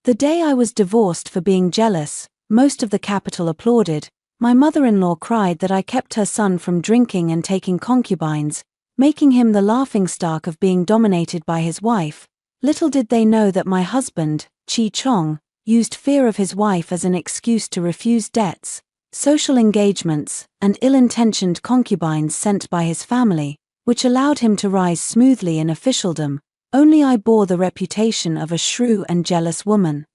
The day I was divorced for being jealous, most of the capital applauded. My mother-in-law cried that I kept her son from drinking and taking concubines, making him the laughingstock of being dominated by his wife. Little did they know that my husband, Chi Chong, used fear of his wife as an excuse to refuse debts, social engagements, and ill-intentioned concubines sent by his family, which allowed him to rise smoothly in officialdom. Only I bore the reputation of a shrew and jealous woman,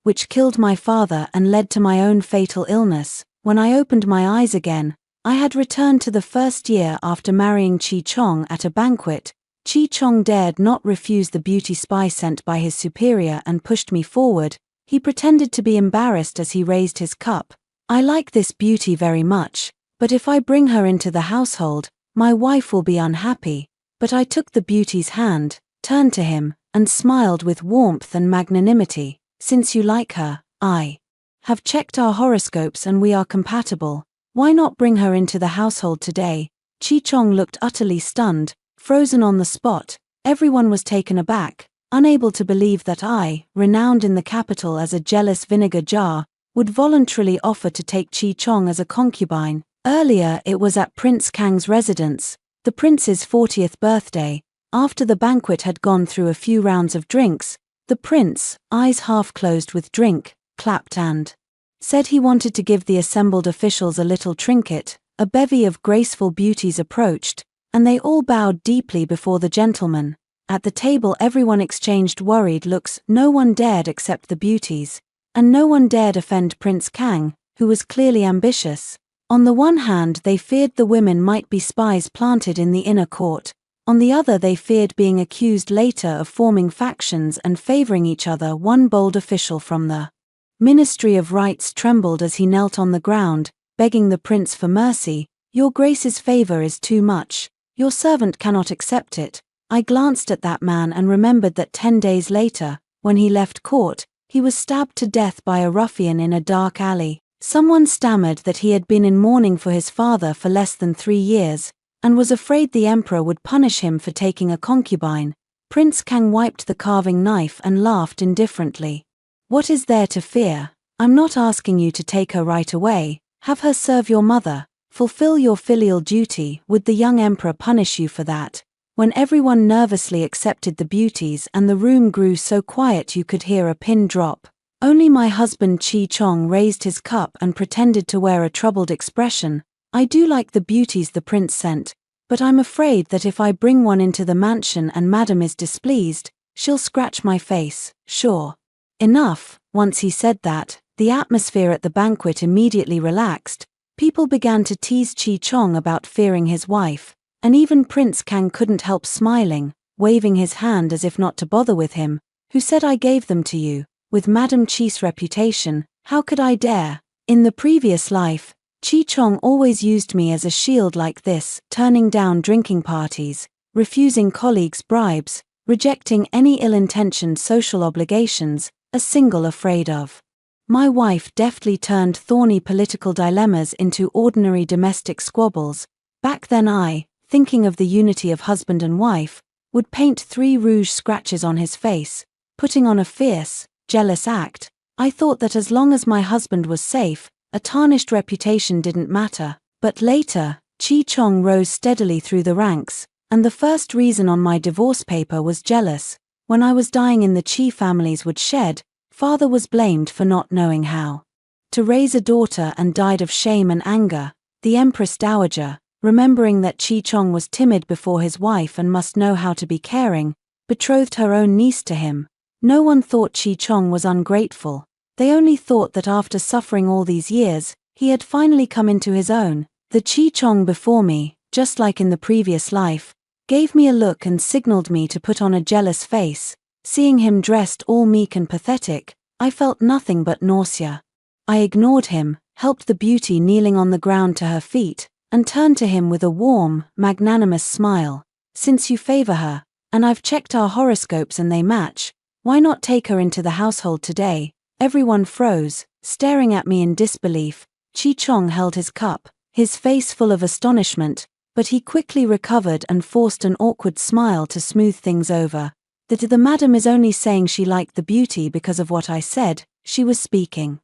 which killed my father and led to my own fatal illness. When I opened my eyes again, I had returned to the first year after marrying Chi Chong at a banquet. Chi Chong dared not refuse the beauty spy sent by his superior and pushed me forward. He pretended to be embarrassed as he raised his cup. I like this beauty very much, but if I bring her into the household, my wife will be unhappy. But I took the beauty's hand, turned to him, and smiled with warmth and magnanimity. Since you like her, I have checked our horoscopes and we are compatible. Why not bring her into the household today? Chi Chong looked utterly stunned, frozen on the spot. Everyone was taken aback, unable to believe that I, renowned in the capital as a jealous vinegar jar, would voluntarily offer to take Chi Chong as a concubine. Earlier it was at Prince Kang's residence, the prince's 40th birthday. After the banquet had gone through a few rounds of drinks, the prince, eyes half closed with drink, clapped and said he wanted to give the assembled officials a little trinket. A bevy of graceful beauties approached, and they all bowed deeply before the gentleman. At the table everyone exchanged worried looks. No one dared accept the beauties, and no one dared offend Prince Kang, who was clearly ambitious. On the one hand they feared the women might be spies planted in the inner court. On the other they feared being accused later of forming factions and favoring each other. One bold official from the Ministry of Rights trembled as he knelt on the ground, begging the prince for mercy. Your Grace's favor is too much. Your servant cannot accept it. I glanced at that man and remembered that 10 days later, when he left court, he was stabbed to death by a ruffian in a dark alley. Someone stammered that he had been in mourning for his father for less than 3 years, and was afraid the emperor would punish him for taking a concubine. Prince Kang wiped the carving knife and laughed indifferently. What is there to fear? I'm not asking you to take her right away. Have her serve your mother. Fulfill your filial duty. Would the young emperor punish you for that? When everyone nervously accepted the beauties and the room grew so quiet you could hear a pin drop, only my husband Chi Chong raised his cup and pretended to wear a troubled expression. I do like the beauties the prince sent, but I'm afraid that if I bring one into the mansion and madam is displeased, she'll scratch my face. Sure. Enough. Once he said that, the atmosphere at the banquet immediately relaxed. People began to tease Chi Chong about fearing his wife, and even Prince Kang couldn't help smiling, waving his hand as if not to bother with him. Who said I gave them to you? With Madame Chi's reputation, how could I dare? In the previous life, Chi Chong always used me as a shield like this, turning down drinking parties, refusing colleagues' bribes, rejecting any ill-intentioned social obligations, a single afraid of. My wife deftly turned thorny political dilemmas into ordinary domestic squabbles. Back then I, thinking of the unity of husband and wife, would paint 3 rouge scratches on his face, putting on a fierce, jealous act. I thought that as long as my husband was safe, a tarnished reputation didn't matter. But later, Chi Chong rose steadily through the ranks, and the first reason on my divorce paper was jealous. When I was dying in the Chi family's woodshed, father was blamed for not knowing how to raise a daughter and died of shame and anger. The Empress Dowager, remembering that Chi Chong was timid before his wife and must know how to be caring, betrothed her own niece to him. No one thought Chi Chong was ungrateful. They only thought that after suffering all these years, he had finally come into his own. The Chi Chong before me, just like in the previous life, gave me a look and signaled me to put on a jealous face. Seeing him dressed all meek and pathetic, I felt nothing but nausea. I ignored him, helped the beauty kneeling on the ground to her feet, and turned to him with a warm, magnanimous smile. Since you favor her, and I've checked our horoscopes and they match, why not take her into the household today? Everyone froze, staring at me in disbelief. Chi Chong held his cup, his face full of astonishment, but he quickly recovered and forced an awkward smile to smooth things over. that the madam is only saying she liked the beauty because of what I said. She was speaking.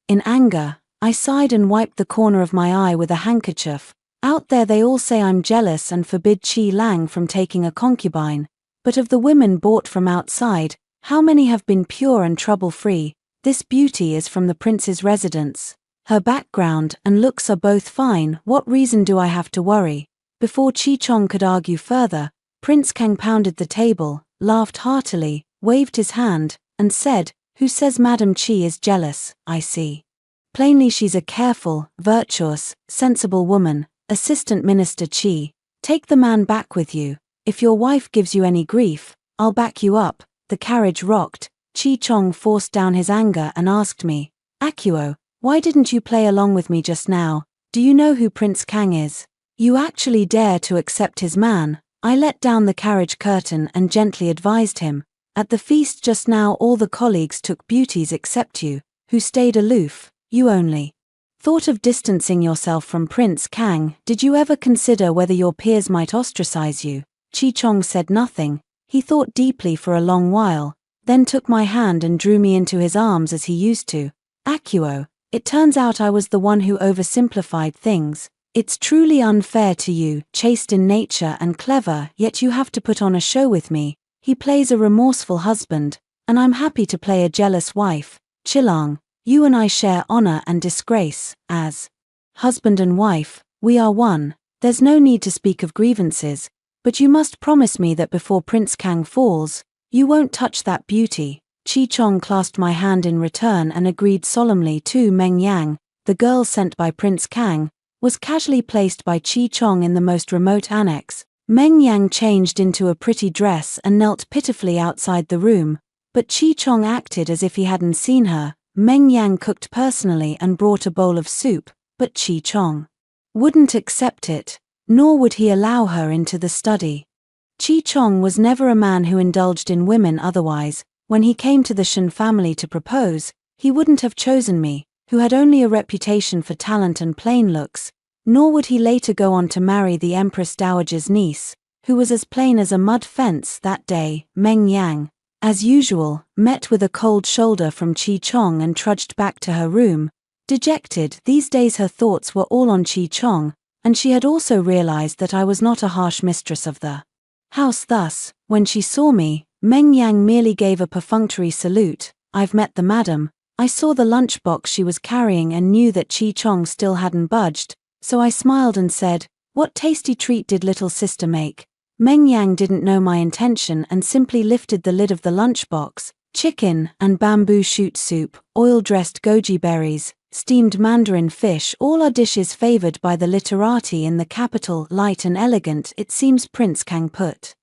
In anger, I sighed and wiped the corner of my eye with a handkerchief. Out there they all say I'm jealous and forbid Chi Lang from taking a concubine. But of the women bought from outside, how many have been pure and trouble-free? This beauty is from the prince's residence. Her background and looks are both fine. What reason do I have to worry? Before Chi Chong could argue further, Prince Kang pounded the table, laughed heartily, waved his hand, and said, "Who says Madam Chi is jealous? I see. Plainly she's a careful, virtuous, sensible woman. Assistant Minister Chi, take the man back with you. If your wife gives you any grief, I'll back you up." The carriage rocked. Chi Chong forced down his anger and asked me, "Akuo, why didn't you play along with me just now? Do you know who Prince Kang is? You actually dare to accept his man?" I let down the carriage curtain and gently advised him, "At the feast just now all the colleagues took beauties except you, who stayed aloof. You only thought of distancing yourself from Prince Kang. Did you ever consider whether your peers might ostracize you?" Chi Chong said nothing. He thought deeply for a long while, then took my hand and drew me into his arms as he used to. "Akuo, it turns out I was the one who oversimplified things. It's truly unfair to you, chaste in nature and clever, yet you have to put on a show with me." He plays a remorseful husband, and I'm happy to play a jealous wife. "Chilang, you and I share honor and disgrace. As husband and wife, we are one. There's no need to speak of grievances, but you must promise me that before Prince Kang falls, you won't touch that beauty." Chi Chong clasped my hand in return and agreed solemnly. Meng Yang, the girl sent by Prince Kang, was casually placed by Chi Chong in the most remote annex. Meng Yang changed into a pretty dress and knelt pitifully outside the room, but Chi Chong acted as if he hadn't seen her. Meng Yang cooked personally and brought a bowl of soup, but Chi Chong wouldn't accept it, nor would he allow her into the study. Chi Chong was never a man who indulged in women otherwise. When he came to the Shen family to propose, he wouldn't have chosen me, who had only a reputation for talent and plain looks, nor would he later go on to marry the Empress Dowager's niece, who was as plain as a mud fence. That day, Meng Yang, as usual, met with a cold shoulder from Chi Chong and trudged back to her room, dejected. These days her thoughts were all on Chi Chong, and she had also realized that I was not a harsh mistress of the house. Thus, when she saw me, Meng Yang merely gave a perfunctory salute. "I've met the madam." I saw the lunchbox she was carrying and knew that Chi Chong still hadn't budged, so I smiled and said, "What tasty treat did little sister make?" Meng Yang didn't know my intention and simply lifted the lid of the lunchbox. Chicken and bamboo shoot soup, oil-dressed goji berries, steamed mandarin fish, all are dishes favored by the literati in the capital. Light and elegant, it seems Prince Kang put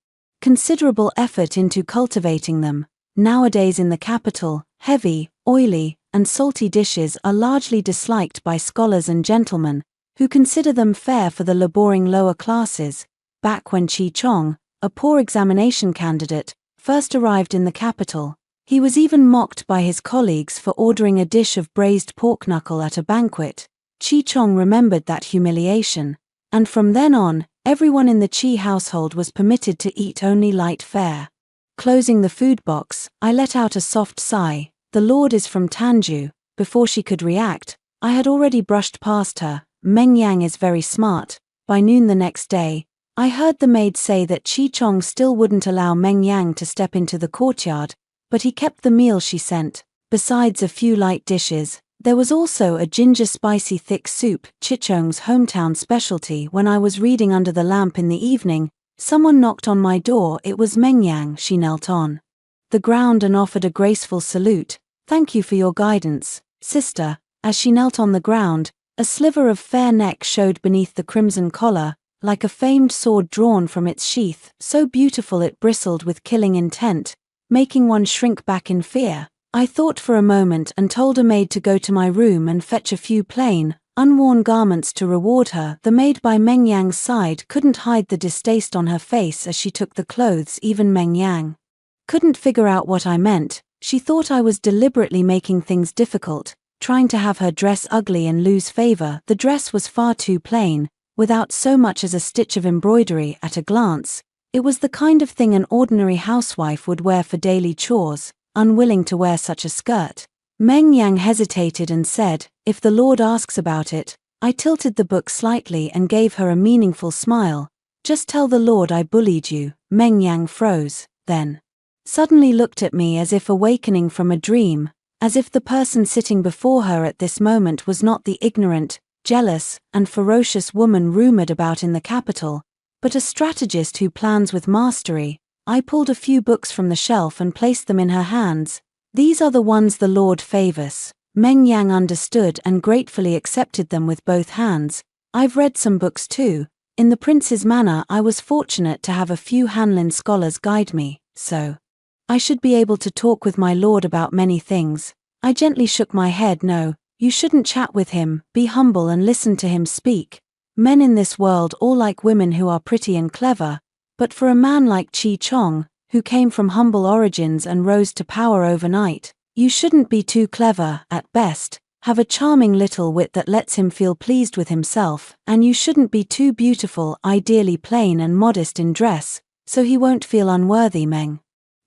considerable effort into cultivating them. Nowadays in the capital, heavy, oily, and salty dishes are largely disliked by scholars and gentlemen, who consider them fare for the laboring lower classes. Back when Chi Chong, a poor examination candidate, first arrived in the capital, he was even mocked by his colleagues for ordering a dish of braised pork knuckle at a banquet. Chi Chong remembered that humiliation, and from then on, everyone in the Chi household was permitted to eat only light fare. Closing the food box, I let out a soft sigh. "The Lord is from Tanju." Before she could react, I had already brushed past her. Meng Yang is very smart. By noon the next day, I heard the maid say that Chi Chong still wouldn't allow Meng Yang to step into the courtyard, but he kept the meal she sent. Besides a few light dishes, there was also a ginger spicy thick soup, Chichong's hometown specialty. When I was reading under the lamp in the evening, someone knocked on my door. It was Meng Yang. She knelt on the ground and offered a graceful salute. "Thank you for your guidance, sister." As she knelt on the ground, a sliver of fair neck showed beneath the crimson collar, like a famed sword drawn from its sheath, so beautiful it bristled with killing intent, making one shrink back in fear. I thought for a moment and told a maid to go to my room and fetch a few plain, unworn garments to reward her. The maid by Meng Yang's side couldn't hide the distaste on her face as she took the clothes. Even Meng Yang couldn't figure out what I meant. She thought I was deliberately making things difficult, trying to have her dress ugly and lose favor. The dress was far too plain, without so much as a stitch of embroidery. At a glance, It was the kind of thing an ordinary housewife would wear for daily chores, unwilling to wear such a skirt. Meng Yang hesitated and said, "If the Lord asks about it." I tilted the book slightly and gave her a meaningful smile. "Just tell the Lord I bullied you." Meng Yang froze, then suddenly looked at me as if awakening from a dream, as if the person sitting before her at this moment was not the ignorant, jealous, and ferocious woman rumored about in the capital, but a strategist who plans with mastery. I pulled a few books from the shelf and placed them in her hands. "These are the ones the Lord favors." Meng Yang understood and gratefully accepted them with both hands. "I've read some books too. In the prince's manor I was fortunate to have a few Hanlin scholars guide me, so I should be able to talk with my lord about many things." I gently shook my head. "No, you shouldn't chat with him, be humble and listen to him speak. Men in this world all like women who are pretty and clever, but for a man like Chi Chong, who came from humble origins and rose to power overnight, you shouldn't be too clever, at best, have a charming little wit that lets him feel pleased with himself, and you shouldn't be too beautiful, ideally plain and modest in dress, so he won't feel unworthy." Meng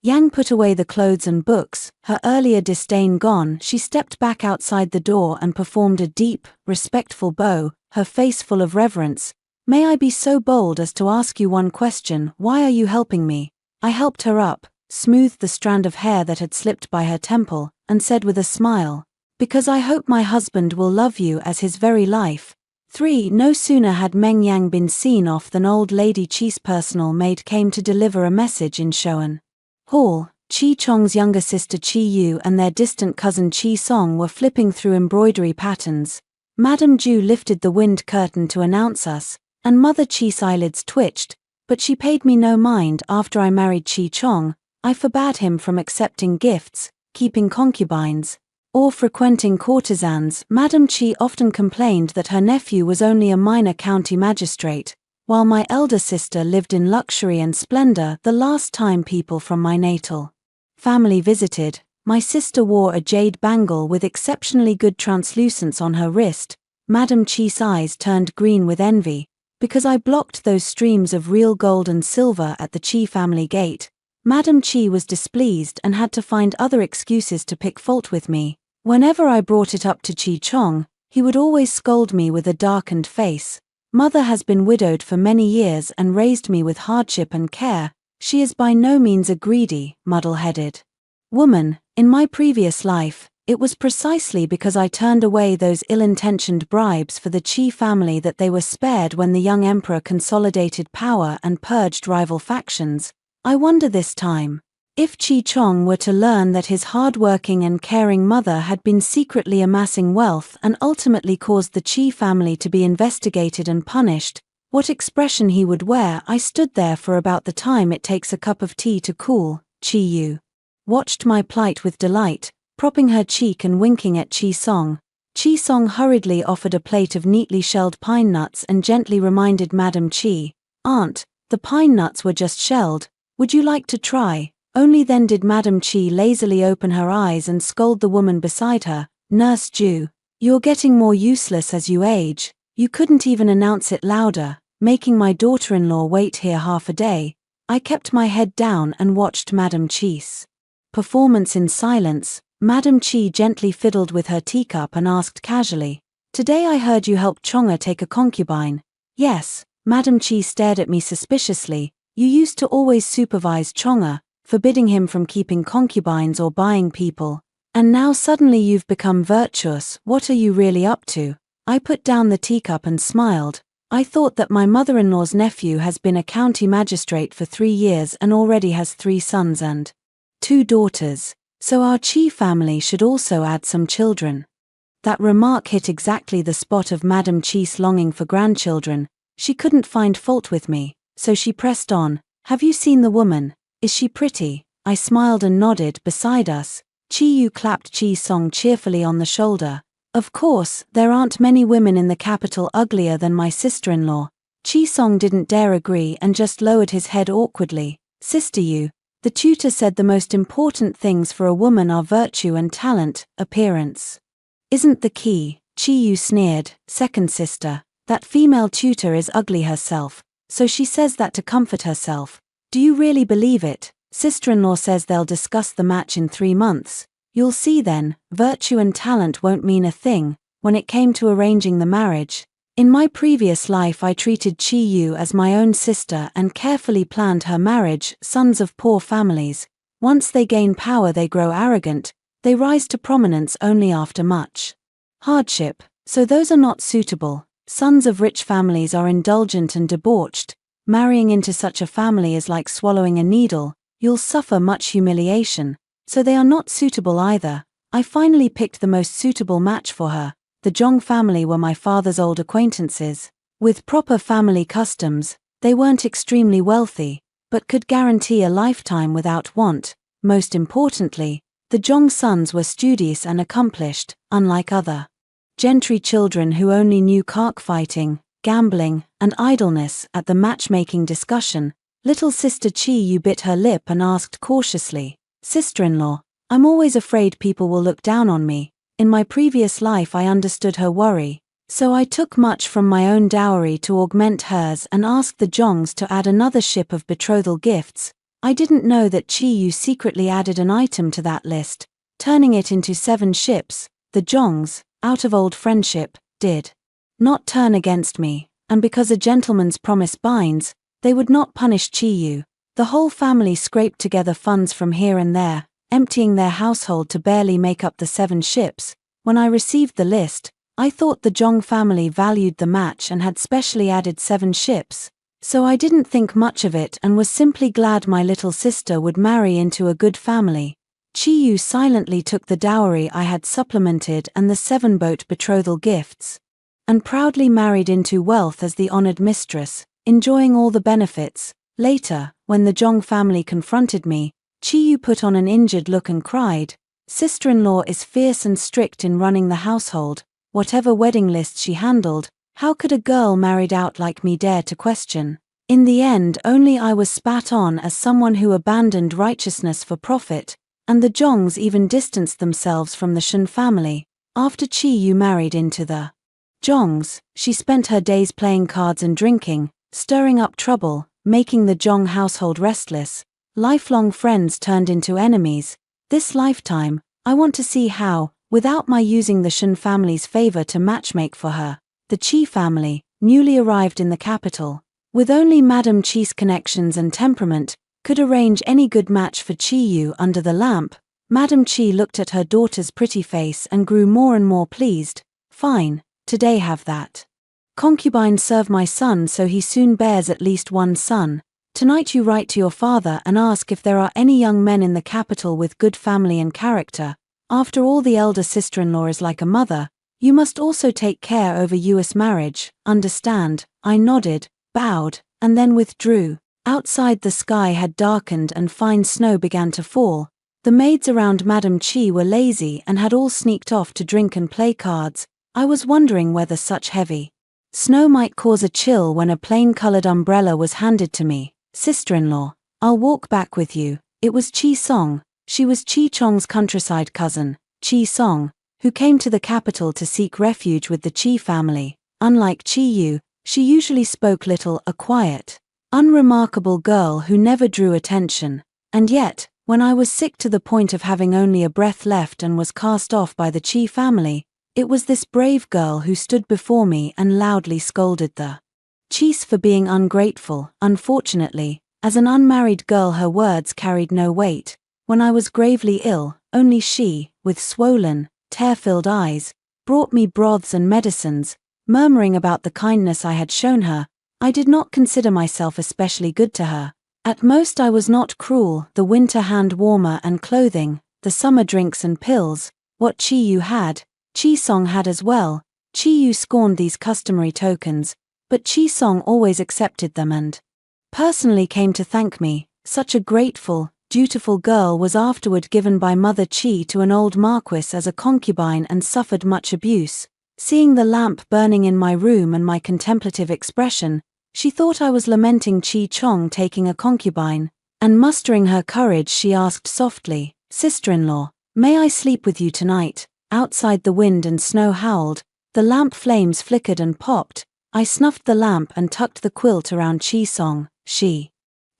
Yang put away the clothes and books, her earlier disdain gone. She stepped back outside the door and performed a deep, respectful bow, her face full of reverence. "May I be so bold as to ask you one question? Why are you helping me?" I helped her up, smoothed the strand of hair that had slipped by her temple, and said with a smile, "Because I hope my husband will love you as his very life." 3. No sooner had Meng Yang been seen off than old Lady Chi's personal maid came to deliver a message in Shoan Hall. Chi Chong's younger sister Chi Yu and their distant cousin Chi Song were flipping through embroidery patterns. Madame Ju lifted the wind curtain to announce us, and Mother Chi's eyelids twitched, but she paid me no mind. After I married Chi Chong, I forbade him from accepting gifts, keeping concubines, or frequenting courtesans. Madame Chi often complained that her nephew was only a minor county magistrate, while my elder sister lived in luxury and splendor. The last time people from my natal family visited, my sister wore a jade bangle with exceptionally good translucence on her wrist. Madame Chi's eyes turned green with envy, because I blocked those streams of real gold and silver at the Chi family gate. Madame Chi was displeased and had to find other excuses to pick fault with me. Whenever I brought it up to Chi Chong, he would always scold me with a darkened face. "Mother has been widowed for many years and raised me with hardship and care. She is by no means a greedy, muddle-headed woman. In my previous life, it was precisely because I turned away those ill-intentioned bribes for the Chi family that they were spared when the young emperor consolidated power and purged rival factions. I wonder this time, if Chi Chong were to learn that his hard-working and caring mother had been secretly amassing wealth and ultimately caused the Chi family to be investigated and punished, what expression he would wear." I stood there for about the time it takes a cup of tea to cool. Chi Yu watched my plight with delight, propping her cheek and winking at Chi Song. Chi Song hurriedly offered a plate of neatly shelled pine nuts and gently reminded Madame Chi, "Aunt, the pine nuts were just shelled. Would you like to try?" Only then did Madame Chi lazily open her eyes and scold the woman beside her, "Nurse Ju, you're getting more useless as you age. You couldn't even announce it louder, making my daughter-in-law wait here half a day." I kept my head down and watched Madame Chi's performance in silence. Madame Chi gently fiddled with her teacup and asked casually, "Today I heard you helped Chonga take a concubine." "Yes." Madame Chi stared at me suspiciously. "You used to always supervise Chonga, forbidding him from keeping concubines or buying people, and now suddenly you've become virtuous. What are you really up to?" I put down the teacup and smiled. "I thought that my mother-in-law's nephew has been a county magistrate for 3 years and already has 3 sons and 2 daughters, so our Chi family should also add some children." That remark hit exactly the spot of Madame Chi's longing for grandchildren. She couldn't find fault with me, so she pressed on, "Have you seen the woman? Is she pretty?" I smiled and nodded. Beside us, Chi Yu clapped Chi Song cheerfully on the shoulder. "Of course, there aren't many women in the capital uglier than my sister-in-law." Chi Song didn't dare agree and just lowered his head awkwardly. "Sister Yu, the tutor said the most important things for a woman are virtue and talent. Appearance isn't the key." Chi Yu sneered. "Second sister, that female tutor is ugly herself, so she says that to comfort herself. Do you really believe it? Sister-in-law says they'll discuss the match in 3 months. You'll see then, virtue and talent won't mean a thing, when it came to arranging the marriage. In my previous life I treated Chi-Yu as my own sister and carefully planned her marriage. Sons of poor families. Once they gain power they grow arrogant, they rise to prominence only after much hardship, so those are not suitable. Sons of rich families are indulgent and debauched. Marrying into such a family is like swallowing a needle, you'll suffer much humiliation, so they are not suitable either. I finally picked the most suitable match for her. The Zhong family were my father's old acquaintances. With proper family customs, they weren't extremely wealthy, but could guarantee a lifetime without want. Most importantly, the Zhong sons were studious and accomplished, unlike other gentry children who only knew cockfighting, gambling, and idleness. At the matchmaking discussion, little sister Chi-Yu bit her lip and asked cautiously, "Sister-in-law, I'm always afraid people will look down on me." In my previous life I understood her worry, so I took much from my own dowry to augment hers and asked the Zhongs to add another ship of betrothal gifts. I didn't know that Chi-Yu secretly added an item to that list, turning it into 7 ships. The Zhongs, out of old friendship, did not turn against me, and because a gentleman's promise binds, they would not punish Chi-Yu. The whole family scraped together funds from here and there, emptying their household to barely make up the 7 ships. When I received the list, I thought the Zhong family valued the match and had specially added 7 ships, so I didn't think much of it and was simply glad my little sister would marry into a good family. Chi-Yu silently took the dowry I had supplemented and the 7-boat betrothal gifts, and proudly married into wealth as the honored mistress, enjoying all the benefits. Later, when the Zhong family confronted me, Chi-Yu put on an injured look and cried, "Sister-in-law is fierce and strict in running the household. Whatever wedding list she handled, how could a girl married out like me dare to question?" In the end only I was spat on as someone who abandoned righteousness for profit, and the Zhongs even distanced themselves from the Shen family. After Chi-Yu married into the Zhongs, she spent her days playing cards and drinking, stirring up trouble, making the Zhong household restless. Lifelong friends turned into enemies. This lifetime, I want to see how, without my using the Shen family's favor to matchmake for her, the Qi family, newly arrived in the capital, with only Madame Qi's connections and temperament, could arrange any good match for Chi-Yu under the lamp. Madame Qi looked at her daughter's pretty face and grew more and more pleased. "Fine, today have that concubine serve my son so he soon bears at least one son. Tonight you write to your father and ask if there are any young men in the capital with good family and character. After all, the elder sister-in-law is like a mother. You must also take care over US marriage, understand?" I nodded, bowed, and then withdrew. Outside the sky had darkened and fine snow began to fall. The maids around Madame Qi were lazy and had all sneaked off to drink and play cards. I was wondering whether such heavy snow might cause a chill when a plain-colored umbrella was handed to me. "Sister-in-law, I'll walk back with you." It was Chi Song. She was Chi Chong's countryside cousin, Chi Song, who came to the capital to seek refuge with the Qi family. Unlike Chi-Yu, she usually spoke little, a quiet, unremarkable girl who never drew attention. And yet, when I was sick to the point of having only a breath left and was cast off by the Qi family, it was this brave girl who stood before me and loudly scolded the Qis for being ungrateful. Unfortunately, as an unmarried girl her words carried no weight. When I was gravely ill, only she, with swollen, tear-filled eyes, brought me broths and medicines, murmuring about the kindness I had shown her. I did not consider myself especially good to her. At most I was not cruel. The winter hand warmer and clothing, the summer drinks and pills, what Chi-Yu had, Chi Song had as well. Chi-Yu scorned these customary tokens, but Chi Song always accepted them and personally came to thank me. Such a grateful, dutiful girl was afterward given by Mother Qi to an old marquis as a concubine and suffered much abuse. Seeing the lamp burning in my room and my contemplative expression, she thought I was lamenting Qi Chong taking a concubine, and mustering her courage she asked softly, "Sister-in-law, may I sleep with you tonight?" Outside the wind and snow howled, the lamp flames flickered and popped. I snuffed the lamp and tucked the quilt around Qi Song. She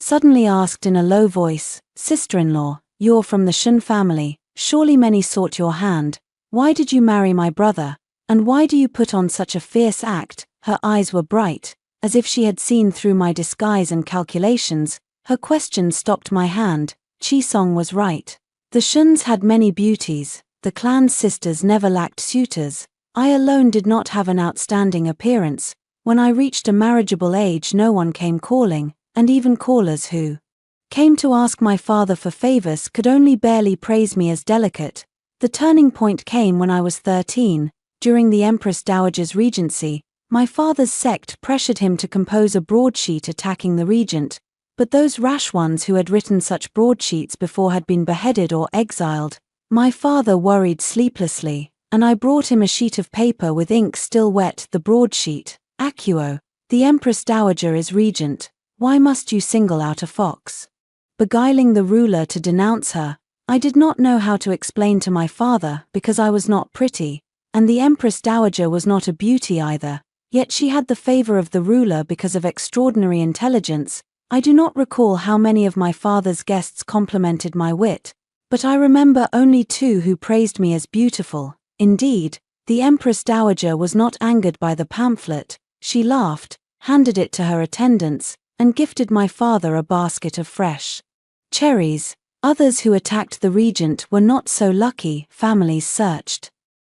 suddenly asked in a low voice, "Sister-in-law, you're from the Shun family, surely many sought your hand. Why did you marry my brother? And why do you put on such a fierce act?" Her eyes were bright, as if she had seen through my disguise and calculations. Her question stopped my hand. Chi-song was right. The Shuns had many beauties, the clan's sisters never lacked suitors. I alone did not have an outstanding appearance. When I reached a marriageable age, no one came calling, and even callers who came to ask my father for favors could only barely praise me as delicate. The turning point came when I was 13, during the Empress Dowager's regency. My father's sect pressured him to compose a broadsheet attacking the regent, but those rash ones who had written such broadsheets before had been beheaded or exiled. My father worried sleeplessly, and I brought him a sheet of paper with ink still wet. The broadsheet: "Akuo, the Empress Dowager is regent. Why must you single out a fox?" Beguiling the ruler to denounce her. I did not know how to explain to my father, because I was not pretty, and the Empress Dowager was not a beauty either, yet she had the favor of the ruler because of extraordinary intelligence. I do not recall how many of my father's guests complimented my wit, but I remember only 2 who praised me as beautiful. Indeed, the Empress Dowager was not angered by the pamphlet. She laughed, handed it to her attendants, and gifted my father a basket of fresh cherries. Others who attacked the regent were not so lucky. Families searched.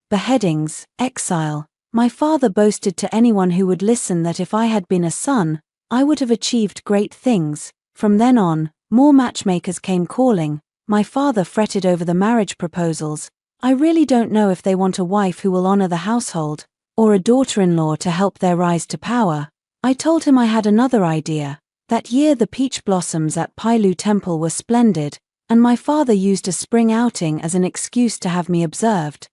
Beheadings, exile. My father boasted to anyone who would listen that if I had been a son, I would have achieved great things. From then on, more matchmakers came calling. My father fretted over the marriage proposals. I really don't know if they want a wife who will honor the household, or a daughter-in-law to help their rise to power. I told him I had another idea. That year the peach blossoms at Pailu Temple were splendid, and my father used a spring outing as an excuse to have me observed.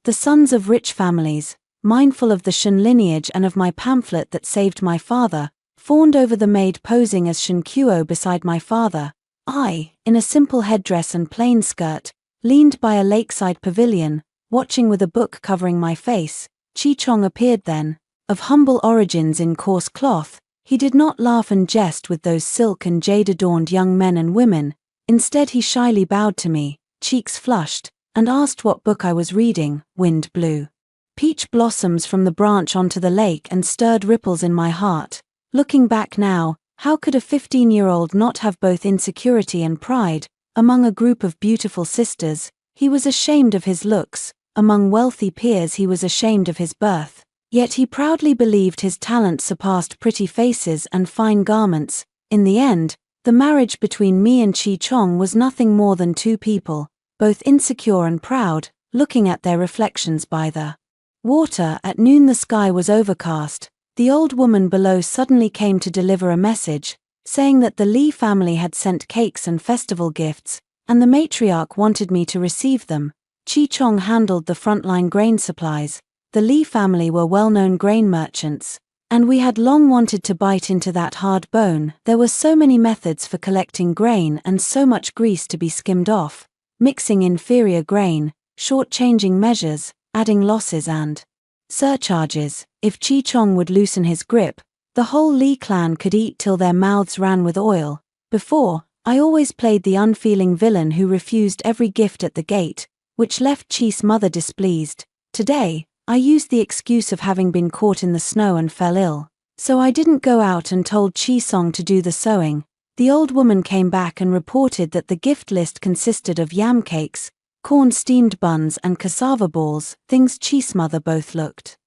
The sons of rich families, mindful of the Shun lineage and of my pamphlet that saved my father, fawned over the maid posing as Shunkuo beside my father. I, in a simple headdress and plain skirt, leaned by a lakeside pavilion, watching with a book covering my face. Chi-chong appeared then. Of humble origins in coarse cloth, he did not laugh and jest with those silk and jade-adorned young men and women. Instead he shyly bowed to me, cheeks flushed, and asked what book I was reading. Wind blew peach blossoms from the branch onto the lake and stirred ripples in my heart. Looking back now, how could a 15-year-old not have both insecurity and pride? Among a group of beautiful sisters, he was ashamed of his looks. Among wealthy peers he was ashamed of his birth. Yet he proudly believed his talent surpassed pretty faces and fine garments. In the end, the marriage between me and Chi-chong was nothing more than 2 people, both insecure and proud, looking at their reflections by the water. At noon the sky was overcast. The old woman below suddenly came to deliver a message, saying that the Lee family had sent cakes and festival gifts, and the matriarch wanted me to receive them. Chi-chong handled the frontline grain supplies. The Lee family were well-known grain merchants, and we had long wanted to bite into that hard bone. There were so many methods for collecting grain and so much grease to be skimmed off, mixing inferior grain, short-changing measures, adding losses and surcharges. If Chi-chong would loosen his grip, the whole Lee clan could eat till their mouths ran with oil. Before, I always played the unfeeling villain who refused every gift at the gate, which left Chi's mother displeased. Today, I used the excuse of having been caught in the snow and fell ill, so I didn't go out and told Chi-song to do the sewing. The old woman came back and reported that the gift list consisted of yam cakes, corn steamed buns and cassava balls, things Chi's mother both looked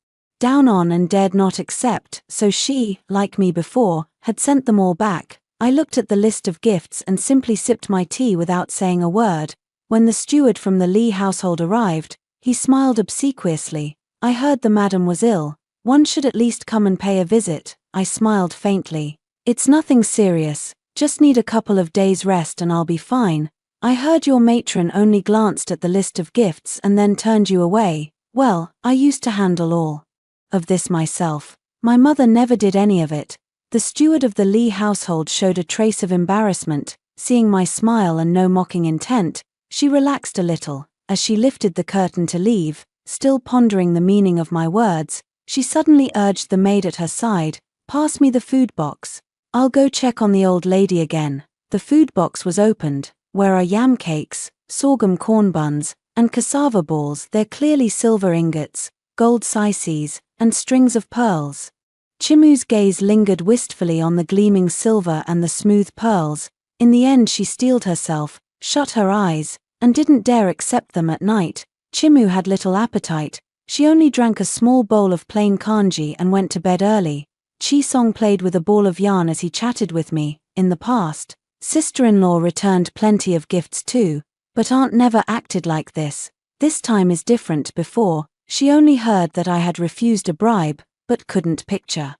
down on and dared not accept, so she, like me before, had sent them all back. I looked at the list of gifts and simply sipped my tea without saying a word. When the steward from the Lee household arrived, he smiled obsequiously. I heard the madam was ill. One should at least come and pay a visit. I smiled faintly. It's nothing serious, just need a couple of days rest and I'll be fine. I heard your matron only glanced at the list of gifts and then turned you away. Well, I used to handle all of this myself. My mother never did any of it. The steward of the Lee household showed a trace of embarrassment. Seeing my smile and no mocking intent, she relaxed a little. As she lifted the curtain to leave, still pondering the meaning of my words, she suddenly urged the maid at her side, "Pass me the food box." I'll go check on the old lady again. The food box was opened. Where are yam cakes, sorghum corn buns, and cassava balls? They're clearly silver ingots, gold sises, and strings of pearls. Chimu's gaze lingered wistfully on the gleaming silver and the smooth pearls. In the end she steeled herself, shut her eyes, and didn't dare accept them at night. Chimu had little appetite. She only drank a small bowl of plain kanji and went to bed early. Chi-song played with a ball of yarn as he chatted with me. In the past, sister-in-law returned plenty of gifts too, but aunt never acted like this. This time is different. Before, she only heard that I had refused a bribe, but couldn't picture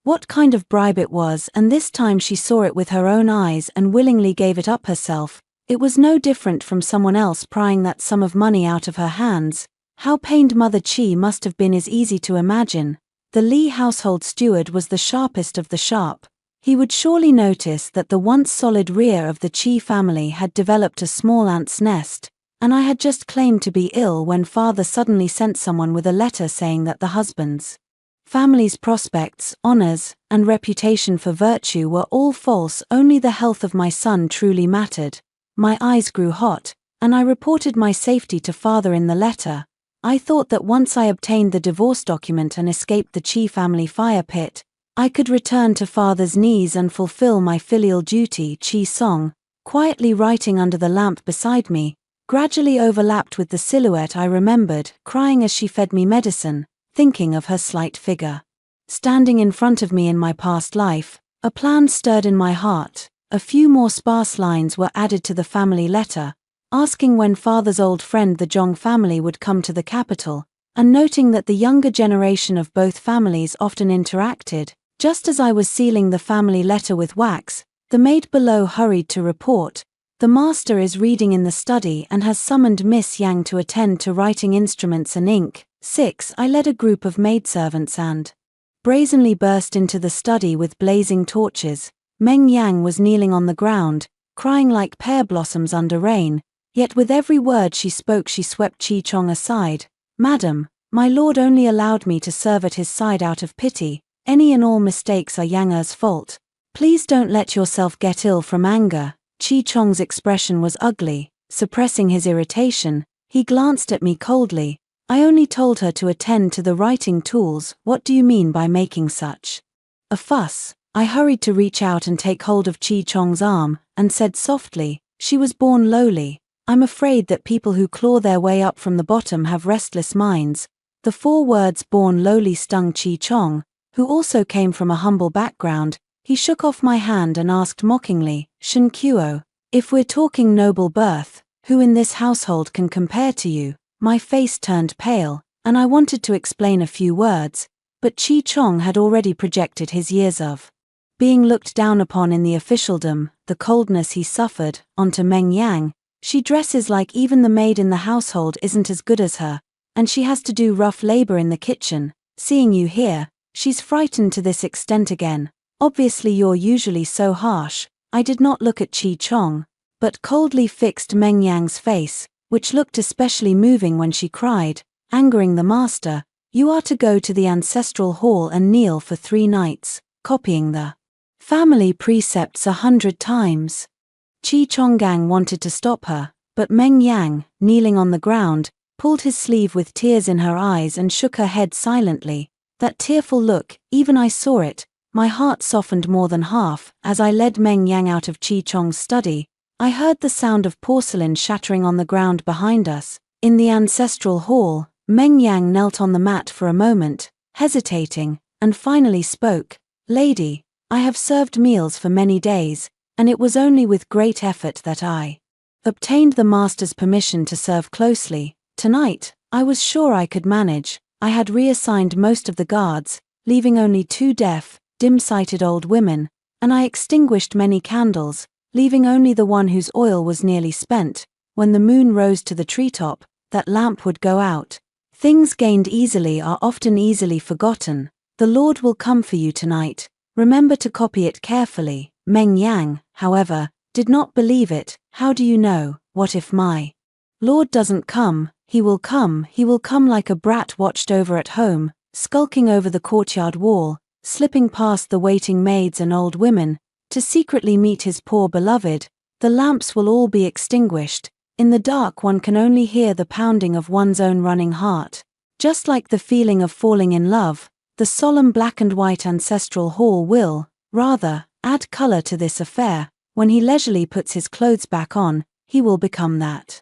what kind of bribe it was, and this time she saw it with her own eyes and willingly gave it up herself. It was no different from someone else prying that sum of money out of her hands. How pained Mother Chi must have been is easy to imagine. The Lee household steward was the sharpest of the sharp. He would surely notice that the once solid rear of the Chi family had developed a small ant's nest, and I had just claimed to be ill when father suddenly sent someone with a letter saying that the husband's family's prospects, honors, and reputation for virtue were all false. Only the health of my son truly mattered. My eyes grew hot, and I reported my safety to father in the letter. I thought that once I obtained the divorce document and escaped the Chi family fire pit, I could return to father's knees and fulfill my filial duty. Chi-song, quietly writing under the lamp beside me, gradually overlapped with the silhouette I remembered, crying as she fed me medicine, thinking of her slight figure standing in front of me in my past life. A plan stirred in my heart. A few more sparse lines were added to the family letter, asking when father's old friend the Zhong family would come to the capital, and noting that the younger generation of both families often interacted. Just as I was sealing the family letter with wax, the maid below hurried to report, "The master is reading in the study and has summoned Miss Yang to attend to writing instruments and ink." 6. I led a group of maidservants and brazenly burst into the study with blazing torches. Meng Yang was kneeling on the ground, crying like pear blossoms under rain, yet with every word she spoke she swept Chi-chong aside. "Madam, my lord only allowed me to serve at his side out of pity. Any and all mistakes are Yang-er's fault. Please don't let yourself get ill from anger." Chi-chong's expression was ugly. Suppressing his irritation, he glanced at me coldly. "I only told her to attend to the writing tools. What do you mean by making such a fuss?" I hurried to reach out and take hold of Chi-chong's arm, and said softly, "She was born lowly. I'm afraid that people who claw their way up from the bottom have restless minds." The 4 words "born lowly" stung Chi-chong, who also came from a humble background. He shook off my hand and asked mockingly, "Shen Kuo, if we're talking noble birth, who in this household can compare to you?" My face turned pale, and I wanted to explain a few words, but Chi-chong had already projected his years of being looked down upon in the officialdom, the coldness he suffered, onto Meng Yang. "She dresses like even the maid in the household isn't as good as her, and she has to do rough labor in the kitchen. Seeing you here, she's frightened to this extent again. Obviously you're usually so harsh." I did not look at Chi-chong, but coldly fixed Meng Yang's face, which looked especially moving when she cried, angering the master, "You are to go to the ancestral hall and kneel for 3 nights, copying the family precepts 100 times. Chi-chong-gang wanted to stop her, but Meng Yang, kneeling on the ground, pulled his sleeve with tears in her eyes and shook her head silently. That tearful look, even I saw it. My heart softened more than half. As I led Meng Yang out of Chi-chong's study, I heard the sound of porcelain shattering on the ground behind us. In the ancestral hall, Meng Yang knelt on the mat for a moment, hesitating, and finally spoke. "Lady, I have served meals for many days, and it was only with great effort that I obtained the master's permission to serve closely. Tonight, I was sure I could manage. I had reassigned most of the guards, leaving only 2 deaf, dim-sighted old women, and I extinguished many candles, leaving only the one whose oil was nearly spent. When the moon rose to the treetop, that lamp would go out. Things gained easily are often easily forgotten. The Lord will come for you tonight. Remember to copy it carefully." Meng Yang, however, did not believe it. "How do you know? What if my Lord doesn't come?" He will come like a brat watched over at home, skulking over the courtyard wall, slipping past the waiting maids and old women, to secretly meet his poor beloved, the lamps will all be extinguished. In the dark one can only hear the pounding of one's own running heart. Just like the feeling of falling in love, the solemn black and white ancestral hall will, rather, add color to this affair. When he leisurely puts his clothes back on, he will become that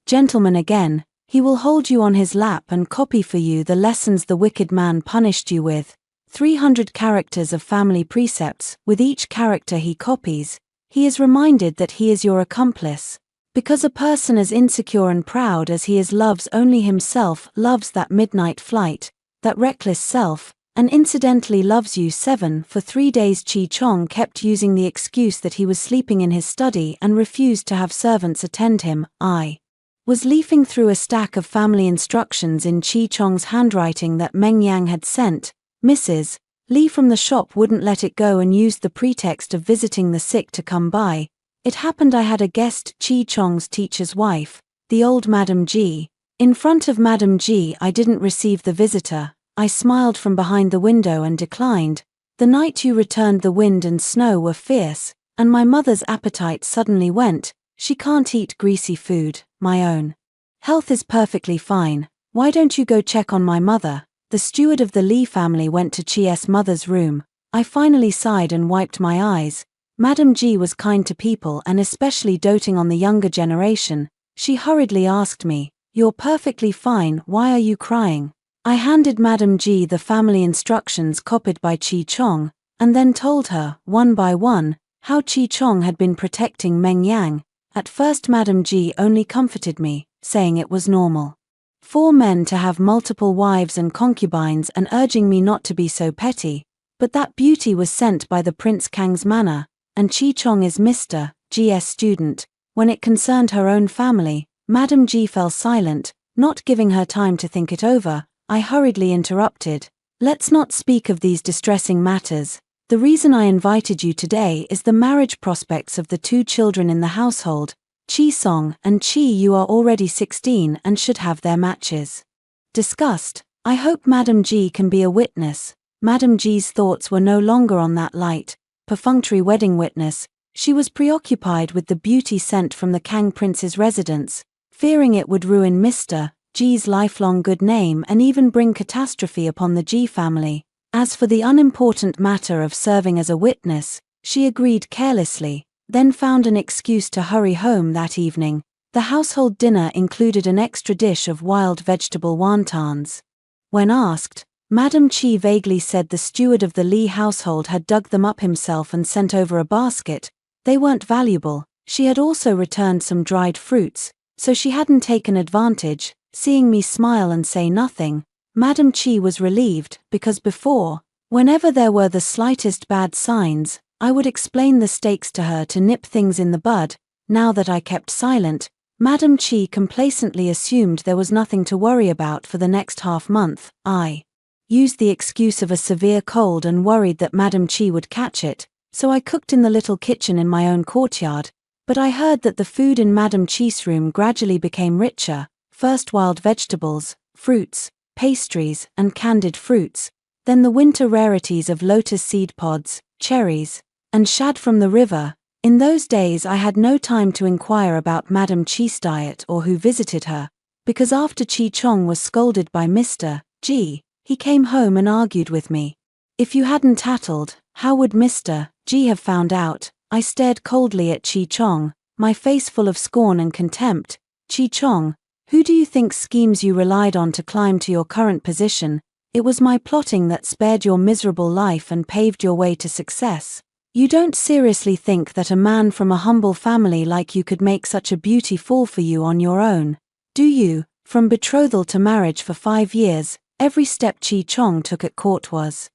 gentleman again. He will hold you on his lap and copy for you the lessons the wicked man punished you with. 300 characters of family precepts. With each character he copies, he is reminded that he is your accomplice. Because a person as insecure and proud as he is loves only himself, loves that midnight flight, that reckless self, and incidentally loves you. 7 For 3 days Chi Chong kept using the excuse that he was sleeping in his study and refused to have servants attend him. I was leafing through a stack of family instructions in Chi Chong's handwriting that Meng Yang had sent. Mrs. Lee from the shop wouldn't let it go and used the pretext of visiting the sick to come by. It happened I had a guest, Chi Chong's teacher's wife, the old Madam G. In front of Madam G I didn't receive the visitor. I smiled from behind the window and declined. The night you returned the wind and snow were fierce, and my mother's appetite suddenly went. She can't eat greasy food. My own health is perfectly fine. Why don't you go check on my mother? The steward of the Lee family went to Chi's mother's room. I finally sighed and wiped my eyes. Madam G was kind to people and especially doting on the younger generation. She hurriedly asked me, "You're perfectly fine, why are you crying?" I handed Madam G the family instructions copied by Chi Chong, and then told her, one by one, how Chi Chong had been protecting Meng Yang. At first Madam G only comforted me, saying it was normal for men to have multiple wives and concubines and urging me not to be so petty, but that beauty was sent by the Prince Kang's manner, and Chi Chong is Mr. G's student. When it concerned her own family, Madam G fell silent, not giving her time to think it over. I hurriedly interrupted. Let's not speak of these distressing matters. The reason I invited you today is the marriage prospects of the 2 children in the household, Chi Song and Chi. You are already 16 and should have their matches discussed. I hope Madam G can be a witness. Madam G's thoughts were no longer on that light, perfunctory wedding witness. She was preoccupied with the beauty sent from the Kang Prince's residence, fearing it would ruin Mr. G's lifelong good name and even bring catastrophe upon the G family. As for the unimportant matter of serving as a witness, she agreed carelessly, then found an excuse to hurry home that evening. The household dinner included an extra dish of wild vegetable wontons. When asked, Madam Chi vaguely said the steward of the Lee household had dug them up himself and sent over a basket. They weren't valuable. She had also returned some dried fruits, so she hadn't taken advantage. Seeing me smile and say nothing, Madam Chi was relieved, because before, whenever there were the slightest bad signs, I would explain the stakes to her to nip things in the bud. Now that I kept silent, Madam Chi complacently assumed there was nothing to worry about for the next half-month. I used the excuse of a severe cold and worried that Madam Chi would catch it, so I cooked in the little kitchen in my own courtyard. But I heard that the food in Madam Chi's room gradually became richer, first wild vegetables, fruits, pastries, and candied fruits, then the winter rarities of lotus seed pods, cherries, and shad from the river. In those days I had no time to inquire about Madam Chi's diet or who visited her, because after Chi Chong was scolded by Mr. G, he came home and argued with me. If you hadn't tattled, how would Mr. G have found out? I stared coldly at Chi Chong, my face full of scorn and contempt. Chi Chong, who do you think schemes you relied on to climb to your current position? It was my plotting that spared your miserable life and paved your way to success. You don't seriously think that a man from a humble family like you could make such a beauty fall for you on your own, do you? From betrothal to marriage for 5 years, every step Chi Chong took at court was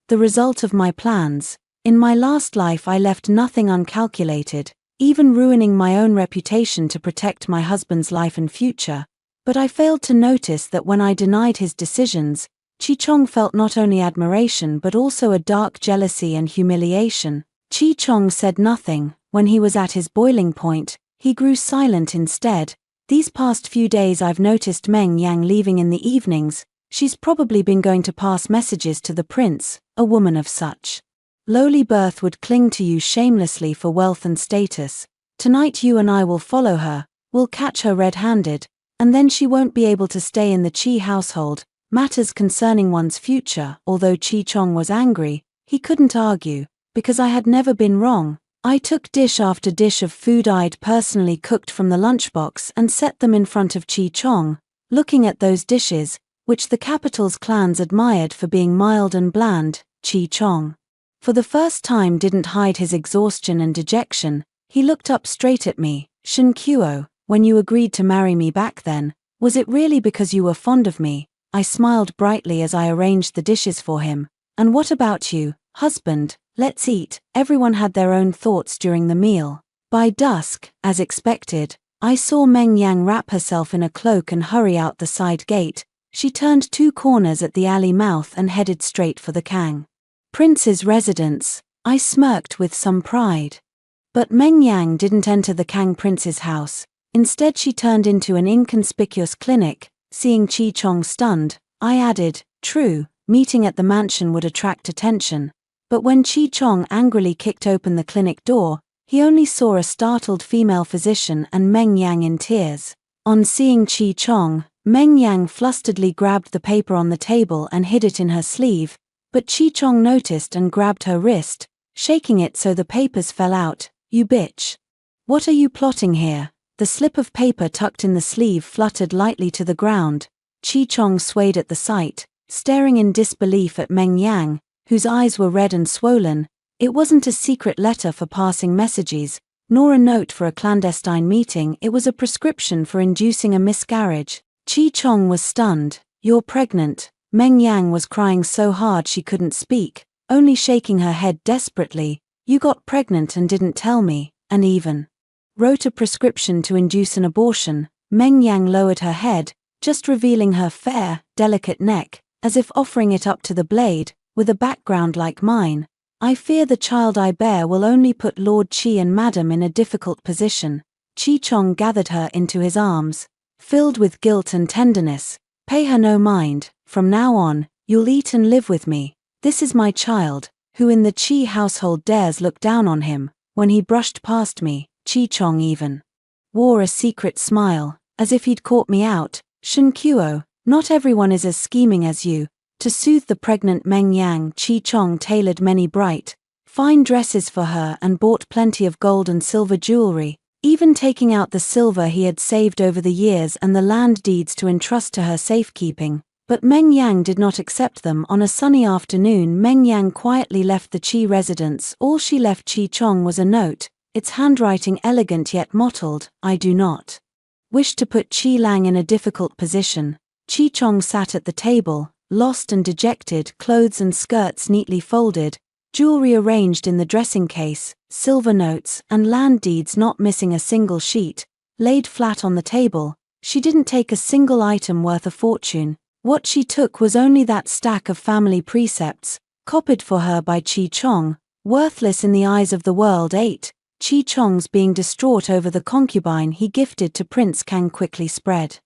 the result of my plans. In my last life I left nothing uncalculated, even ruining my own reputation to protect my husband's life and future. But I failed to notice that when I denied his decisions, Chi Chong felt not only admiration but also a dark jealousy and humiliation. Chi Chong said nothing. When he was at his boiling point, he grew silent instead. These past few days I've noticed Meng Yang leaving in the evenings. She's probably been going to pass messages to the prince, a woman of such lowly birth would cling to you shamelessly for wealth and status. Tonight you and I will follow her, we'll catch her red-handed, and then she won't be able to stay in the Chi household. Matters concerning one's future. Although Chi Chong was angry, he couldn't argue, because I had never been wrong. I took dish after dish of food I'd personally cooked from the lunchbox and set them in front of Chi Chong, looking at those dishes, which the capital's clans admired for being mild and bland. Chi Chong, for the first time, didn't hide his exhaustion and dejection. He looked up straight at me. Shin Kuo, when you agreed to marry me back then, was it really because you were fond of me? I smiled brightly as I arranged the dishes for him. And what about you, husband? Let's eat. Everyone had their own thoughts during the meal. By dusk, as expected, I saw Meng Yang wrap herself in a cloak and hurry out the side gate. She turned 2 corners at the alley mouth and headed straight for the Kang Prince's residence. I smirked with some pride. But Meng Yang didn't enter the Kang Prince's house. Instead she turned into an inconspicuous clinic. Seeing Chi Chong stunned, I added, true, meeting at the mansion would attract attention. But when Chi Chong angrily kicked open the clinic door, he only saw a startled female physician and Meng Yang in tears. On seeing Chi Chong, Meng Yang flusteredly grabbed the paper on the table and hid it in her sleeve, but Chi Chong noticed and grabbed her wrist, shaking it so the papers fell out. You bitch. What are you plotting here? The slip of paper tucked in the sleeve fluttered lightly to the ground. Chi Chong swayed at the sight, staring in disbelief at Meng Yang, whose eyes were red and swollen. It wasn't a secret letter for passing messages, nor a note for a clandestine meeting. It was a prescription for inducing a miscarriage. Chi Chong was stunned. You're pregnant. Meng Yang was crying so hard she couldn't speak, only shaking her head desperately. You got pregnant and didn't tell me, and even wrote a prescription to induce an abortion. Meng Yang lowered her head, just revealing her fair, delicate neck, as if offering it up to the blade. With a background like mine, I fear the child I bear will only put Lord Chi and Madam in a difficult position. Chi Chong gathered her into his arms, filled with guilt and tenderness. Pay her no mind. From now on, you'll eat and live with me. This is my child, who in the Chi household dares look down on him. When he brushed past me, Chi Chong even wore a secret smile, as if he'd caught me out. Shin Kuo, not everyone is as scheming as you. To soothe the pregnant Meng Yang, Chi Chong tailored many bright, fine dresses for her and bought plenty of gold and silver jewelry, even taking out the silver he had saved over the years and the land deeds to entrust to her safekeeping. But Meng Yang did not accept them. On a sunny afternoon, Meng Yang quietly left the Chi residence. All she left Chi Chong was a note, its handwriting elegant yet mottled. I do not wish to put Chi Lang in a difficult position. Chi Chong sat at the table, lost and dejected, clothes and skirts neatly folded, jewelry arranged in the dressing case, silver notes and land deeds not missing a single sheet, laid flat on the table. She didn't take a single item worth a fortune. What she took was only that stack of family precepts, copied for her by Chi Chong, worthless in the eyes of the world. 8. Chi Chong's being distraught over the concubine he gifted to Prince Kang quickly spread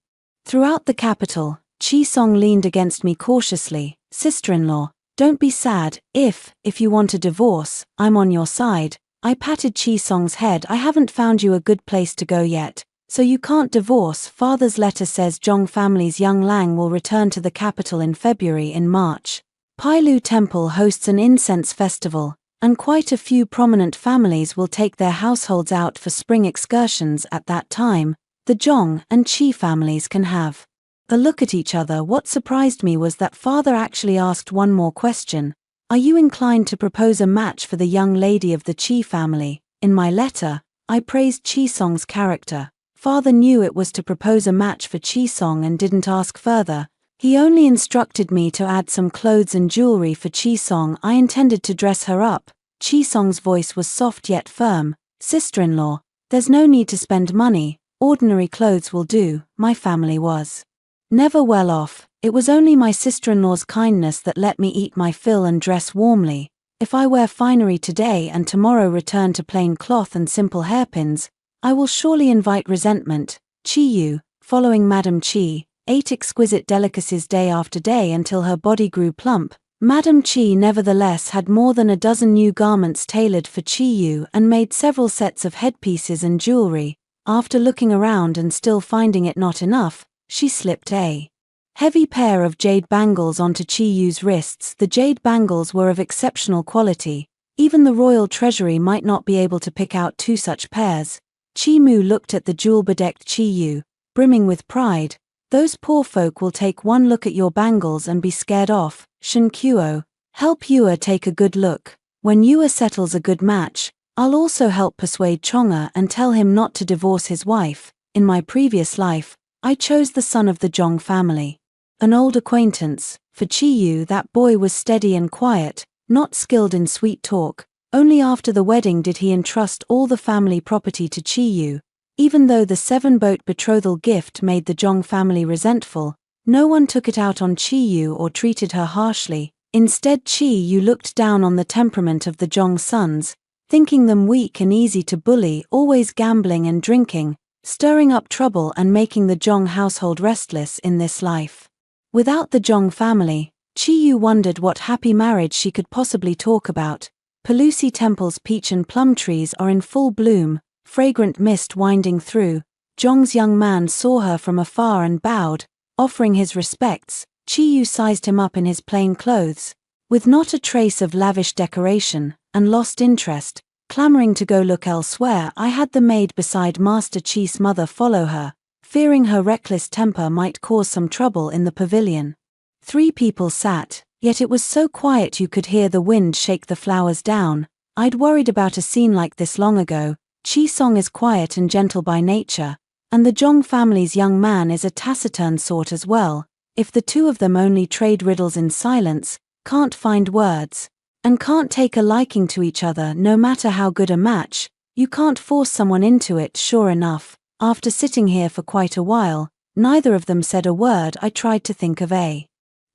throughout the capital. Chi Song leaned against me cautiously. Sister-in-law, don't be sad. If you want a divorce, I'm on your side. I patted Chi Song's head. I haven't found you a good place to go yet, so you can't divorce. Father's letter says Zhong family's young Lang will return to the capital in February. In March, Pailu Temple hosts an incense festival, and quite a few prominent families will take their households out for spring excursions. At that time, the Zhong and Chi families can have a look at each other. What surprised me was that father actually asked one more question. Are you inclined to propose a match for the young lady of the Chi family? In my letter, I praised Chi Song's character. Father knew it was to propose a match for Chi Song and didn't ask further. He only instructed me to add some clothes and jewelry for Chi Song. I intended to dress her up. Chi Song's voice was soft yet firm. Sister-in-law, there's no need to spend money. Ordinary clothes will do. My family was never well off. It was only my sister-in-law's kindness that let me eat my fill and dress warmly. If I wear finery today and tomorrow return to plain cloth and simple hairpins, I will surely invite resentment. Chi Yu, following Madam Chi, ate exquisite delicacies day after day until her body grew plump. Madam Chi nevertheless had more than a dozen new garments tailored for Chi Yu and made several sets of headpieces and jewelry. After looking around and still finding it not enough, she slipped a heavy pair of jade bangles onto Chi Yu's wrists. The jade bangles were of exceptional quality. Even the royal treasury might not be able to pick out two such pairs. Chi Mu looked at the jewel-bedecked Chi Yu, brimming with pride. Those poor folk will take one look at your bangles and be scared off. Shen Kuo, help Yua take a good look. When Yua settles a good match, I'll also help persuade Chonga and tell him not to divorce his wife. In my previous life, I chose the son of the Zhong family. An old acquaintance. For Chi Yu, that boy was steady and quiet, not skilled in sweet talk. Only after the wedding did he entrust all the family property to Chi Yu. Even though the 7-boat betrothal gift made the Zhong family resentful, no one took it out on Chi Yu or treated her harshly. Instead, Chi Yu looked down on the temperament of the Zhong sons, thinking them weak and easy to bully, always gambling and drinking, stirring up trouble and making the Zhong household restless in this life. Without the Zhong family, Chi Yu wondered what happy marriage she could possibly talk about. Pelusi Temple's peach and plum trees are in full bloom, fragrant mist winding through. Zhong's young man saw her from afar and bowed, offering his respects. Chi Yu sized him up in his plain clothes, with not a trace of lavish decoration, and lost interest, clamoring to go look elsewhere. I had the maid beside Master Chi's mother follow her, fearing her reckless temper might cause some trouble in the pavilion. 3 people sat, yet it was so quiet you could hear the wind shake the flowers down. I'd worried about a scene like this long ago. Chi Song is quiet and gentle by nature, and the Zhong family's young man is a taciturn sort as well. If the two of them only trade riddles in silence, can't find words, and can't take a liking to each other no matter how good a match, you can't force someone into it. Sure enough, after sitting here for quite a while, neither of them said a word. I tried to think of a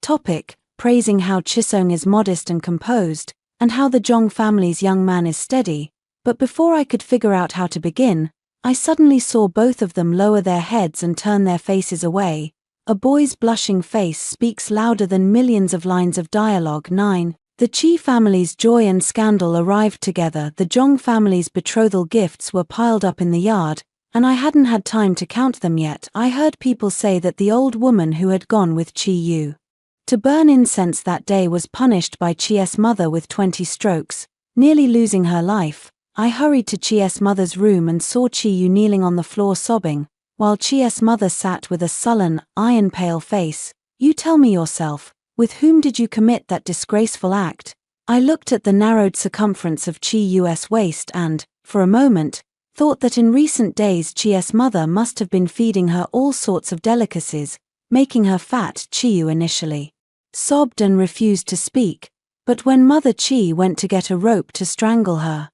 topic, praising how Chisong is modest and composed, and how the Zhong family's young man is steady, but before I could figure out how to begin, I suddenly saw both of them lower their heads and turn their faces away. A boy's blushing face speaks louder than millions of lines of dialogue. 9. The Chi family's joy and scandal arrived together. The Zhong family's betrothal gifts were piled up in the yard, and I hadn't had time to count them yet. I heard people say that the old woman who had gone with Chi Yu to burn incense that day was punished by Chi's mother with 20 strokes, nearly losing her life. I hurried to Chi's mother's room and saw Chi Yu kneeling on the floor sobbing, while Chi's mother sat with a sullen, iron-pale face. You tell me yourself, with whom did you commit that disgraceful act? I looked at the narrowed circumference of Chi Yu's waist and, for a moment, thought that in recent days Chi's mother must have been feeding her all sorts of delicacies, making her fat. Chi Yu initially sobbed and refused to speak, but when Mother Chi went to get a rope to strangle her,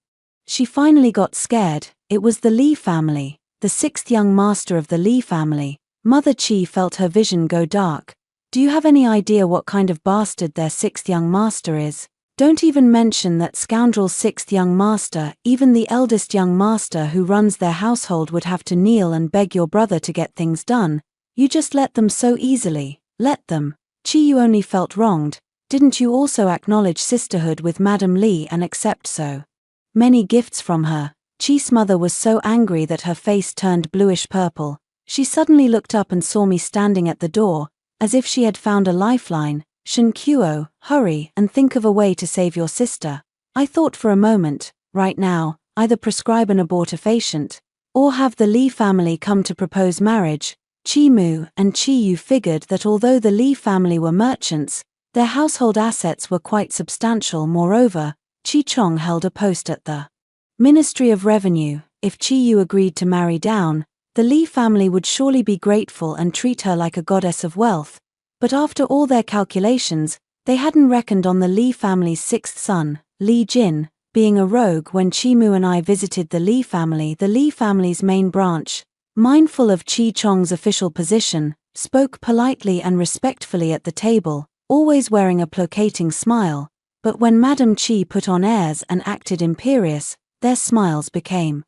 she finally got scared. It was the Li family, the 6th young master of the Li family. Mother Chi felt her vision go dark. Do you have any idea what kind of bastard their 6th young master is? Don't even mention that scoundrel's 6th young master. Even the eldest young master who runs their household would have to kneel and beg your brother to get things done. You just let them so easily. Let them. Chi Yu only felt wronged. Didn't you also acknowledge sisterhood with Madam Li and accept so many gifts from her? Chi's mother was so angry that her face turned bluish-purple. She suddenly looked up and saw me standing at the door, as if she had found a lifeline. Shen Kuo, hurry and think of a way to save your sister. I thought for a moment. Right now, either prescribe an abortifacient, or have the Li family come to propose marriage. Chi Mu and Chi Yu figured that although the Li family were merchants, their household assets were quite substantial. Moreover, Chi Chong held a post at the Ministry of Revenue. If Chi Yu agreed to marry down, the Li family would surely be grateful and treat her like a goddess of wealth. But after all their calculations, they hadn't reckoned on the Li family's 6th son, Li Jin, being a rogue. When Chi Mu and I visited the Li family's main branch, mindful of Chi Chong's official position, spoke politely and respectfully at the table, always wearing a placating smile. But when Madam Chi put on airs and acted imperious, their smiles became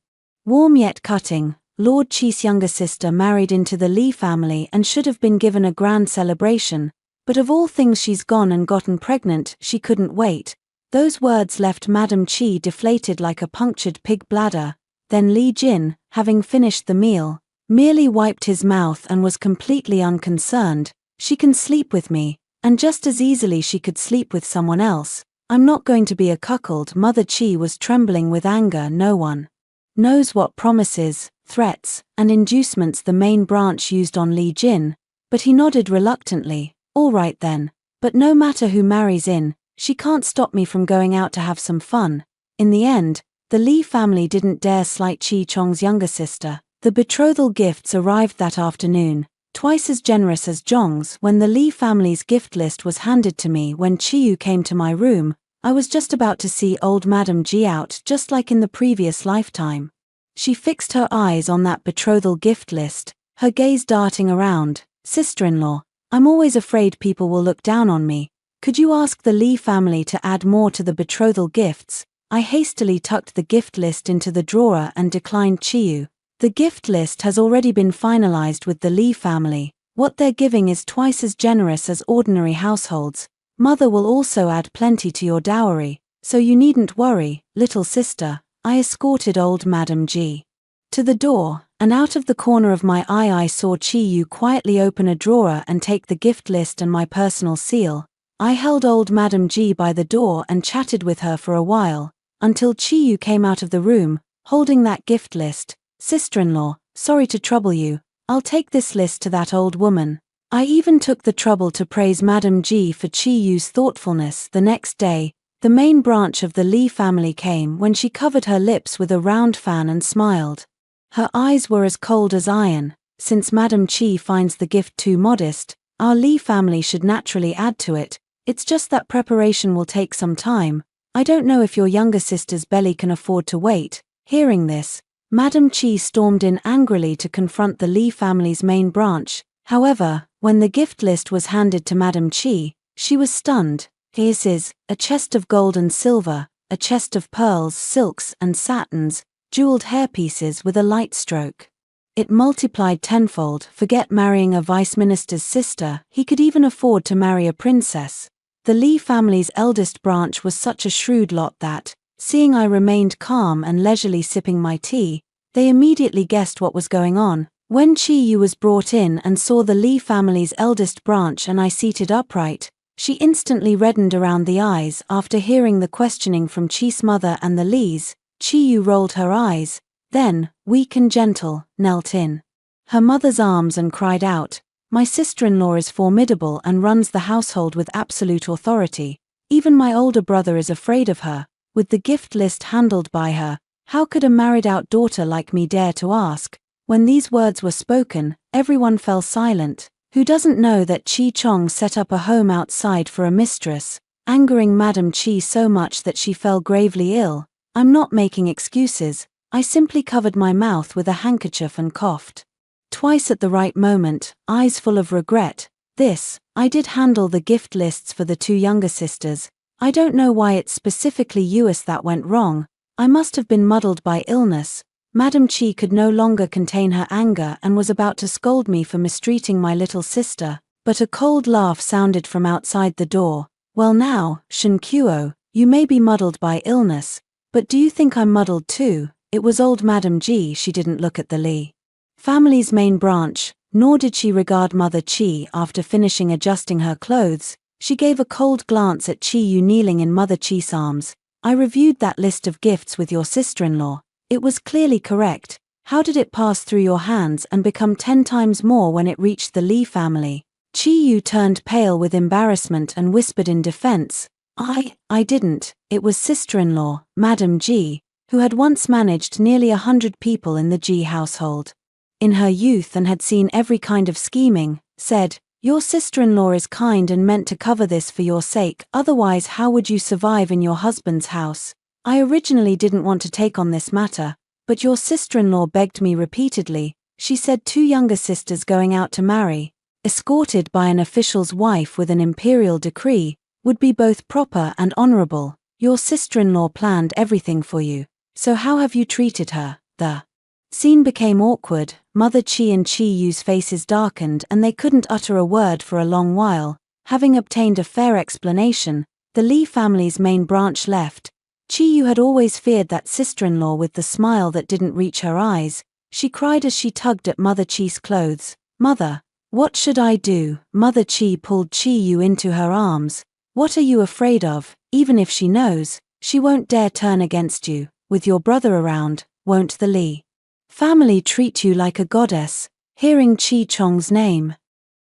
warm yet cutting. Lord Chi's younger sister married into the Li family and should have been given a grand celebration, But of all things, she's gone and gotten pregnant, she couldn't wait. Those words left Madam Chi deflated like a punctured pig bladder. Then Li Jin, having finished the meal, merely wiped his mouth and was completely unconcerned. She can sleep with me, and just as easily she could sleep with someone else. I'm not going to be a cuckold. Mother Chi was trembling with anger. No one knows what promises, threats, and inducements the main branch used on Li Jin, but he nodded reluctantly. All right then, but no matter who marries in, she can't stop me from going out to have some fun. In the end, the Li family didn't dare slight Chi Chong's younger sister. The betrothal gifts arrived that afternoon, twice as generous as Zhong's. When the Li family's gift list was handed to me when Chiyu came to my room, I was just about to see old Madam Ji out, just like in the previous lifetime. She fixed her eyes on that betrothal gift list, her gaze darting around. Sister-in-law, I'm always afraid people will look down on me. Could you ask the Li family to add more to the betrothal gifts? I hastily tucked the gift list into the drawer and declined Chiyu. The gift list has already been finalized with the Li family. What they're giving is twice as generous as ordinary households. Mother will also add plenty to your dowry, so you needn't worry, little sister. I escorted old Madam Ji to the door, and out of the corner of my eye I saw Chiyu quietly open a drawer and take the gift list and my personal seal. I held old Madam Ji by the door and chatted with her for a while, until Chiyu came out of the room, holding that gift list. Sister-in-law, sorry to trouble you, I'll take this list to that old woman. I even took the trouble to praise Madam Ji for Chiyu's thoughtfulness. The next day, the main branch of the Li family came when she covered her lips with a round fan and smiled. Her eyes were as cold as iron. Since Madam Chi finds the gift too modest, our Li family should naturally add to it. It's just that preparation will take some time. I don't know if your younger sister's belly can afford to wait. Hearing this, Madam Chi stormed in angrily to confront the Li family's main branch. However, when the gift list was handed to Madam Chi, she was stunned. This is a chest of gold and silver, a chest of pearls, silks, and satins, jeweled hairpieces with a light stroke. It multiplied tenfold. Forget marrying a vice minister's sister, he could even afford to marry a princess. The Li family's eldest branch was such a shrewd lot that, seeing I remained calm and leisurely sipping my tea, they immediately guessed what was going on. When Chiyu was brought in and saw the Li family's eldest branch and I seated upright, she instantly reddened around the eyes. After hearing the questioning from Chi's mother and the Li's, Chiyu rolled her eyes, then, weak and gentle, knelt in her mother's arms and cried out, "My sister-in-law is formidable and runs the household with absolute authority. Even my older brother is afraid of her. With the gift list handled by her, how could a married-out daughter like me dare to ask?" When these words were spoken, everyone fell silent. Who doesn't know that Chi Chong set up a home outside for a mistress, angering Madam Chi so much that she fell gravely ill? I'm not making excuses. I simply covered my mouth with a handkerchief and coughed twice at the right moment, eyes full of regret. I did handle the gift lists for the two younger sisters. I don't know why it's specifically yours that went wrong. I must have been muddled by illness. Madam Chi could no longer contain her anger and was about to scold me for mistreating my little sister, but a cold laugh sounded from outside the door. Well now, Shen Kuo, you may be muddled by illness, but do you think I'm muddled too? It was old Madam Ji. She didn't look at the Li family's main branch, nor did she regard Mother Chi. After finishing adjusting her clothes, she gave a cold glance at Chiyu kneeling in Mother Chi's arms. I reviewed that list of gifts with your sister-in-law. It was clearly correct. How did it pass through your hands and become 10 times more when it reached the Li family? Chiyu turned pale with embarrassment and whispered in defense, I didn't. It was sister-in-law, Madam Ji, who had once managed nearly 100 people in the Ji household in her youth and had seen every kind of scheming, said, "Your sister-in-law is kind and meant to cover this for your sake, otherwise how would you survive in your husband's house? I originally didn't want to take on this matter, but your sister-in-law begged me repeatedly." She said 2 younger sisters going out to marry, escorted by an official's wife with an imperial decree, would be both proper and honorable. Your sister-in-law planned everything for you, so how have you treated her? The scene became awkward. Mother Chi and Chi Yu's faces darkened and they couldn't utter a word for a long while. Having obtained a fair explanation, the Lee family's main branch left. Chi-yu had always feared that sister-in-law with the smile that didn't reach her eyes. She cried as she tugged at Mother Chi's clothes. "Mother, what should I do?" Mother Chi pulled Chi-yu into her arms. "What are you afraid of? Even if she knows, she won't dare turn against you. With your brother around, won't the Lee family treat you like a goddess?" Hearing Chi Chong's name,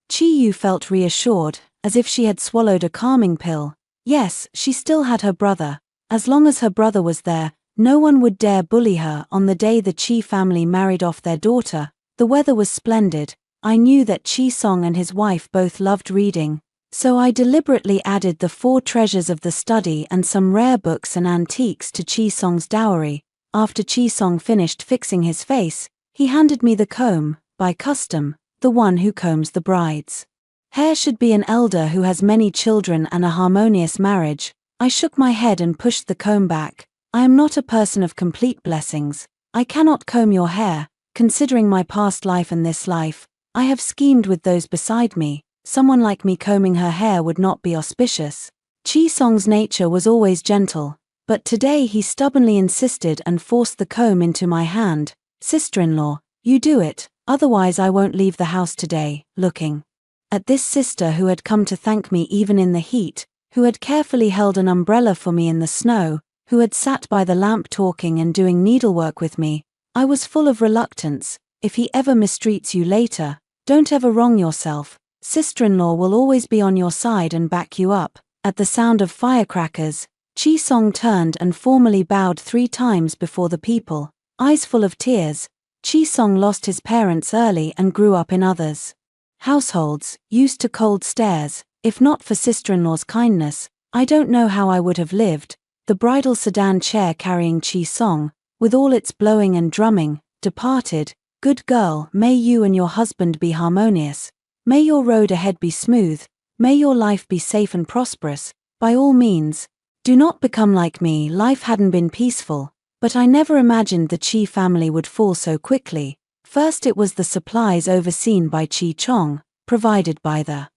Chi-yu felt reassured, as if she had swallowed a calming pill. Yes, she still had her brother. As long as her brother was there, no one would dare bully her. On the day the Chi family married off their daughter, the weather was splendid. I knew that Chi Song and his wife both loved reading, so I deliberately added the 4 treasures of the study and some rare books and antiques to Chi Song's dowry. After Chi Song finished fixing his face, he handed me the comb, by custom, the one who combs the bride's hair should be an elder who has many children and a harmonious marriage. I shook my head and pushed the comb back. I am not a person of complete blessings. I cannot comb your hair. Considering my past life and this life, I have schemed with those beside me. Someone like me combing her hair would not be auspicious. Chi Song's nature was always gentle, but today he stubbornly insisted and forced the comb into my hand. "Sister-in-law, you do it, otherwise I won't leave the house today." Looking at this sister who had come to thank me even in the heat, who had carefully held an umbrella for me in the snow, who had sat by the lamp talking and doing needlework with me, I was full of reluctance. If he ever mistreats you later, don't ever wrong yourself. Sister-in-law will always be on your side and back you up. At the sound of firecrackers, Chi Song turned and formally bowed 3 times before the people. Eyes full of tears, Chi Song lost his parents early and grew up in others' households, used to cold stares. If not for sister-in-law's kindness, I don't know how I would have lived. The bridal sedan chair carrying Chi Song, with all its blowing and drumming, departed. "Good girl, may you and your husband be harmonious. May your road ahead be smooth. May your life be safe and prosperous. By all means, do not become like me." Life hadn't been peaceful, but I never imagined the Chi family would fall so quickly. First it was the supplies overseen by Chi Chong, provided by the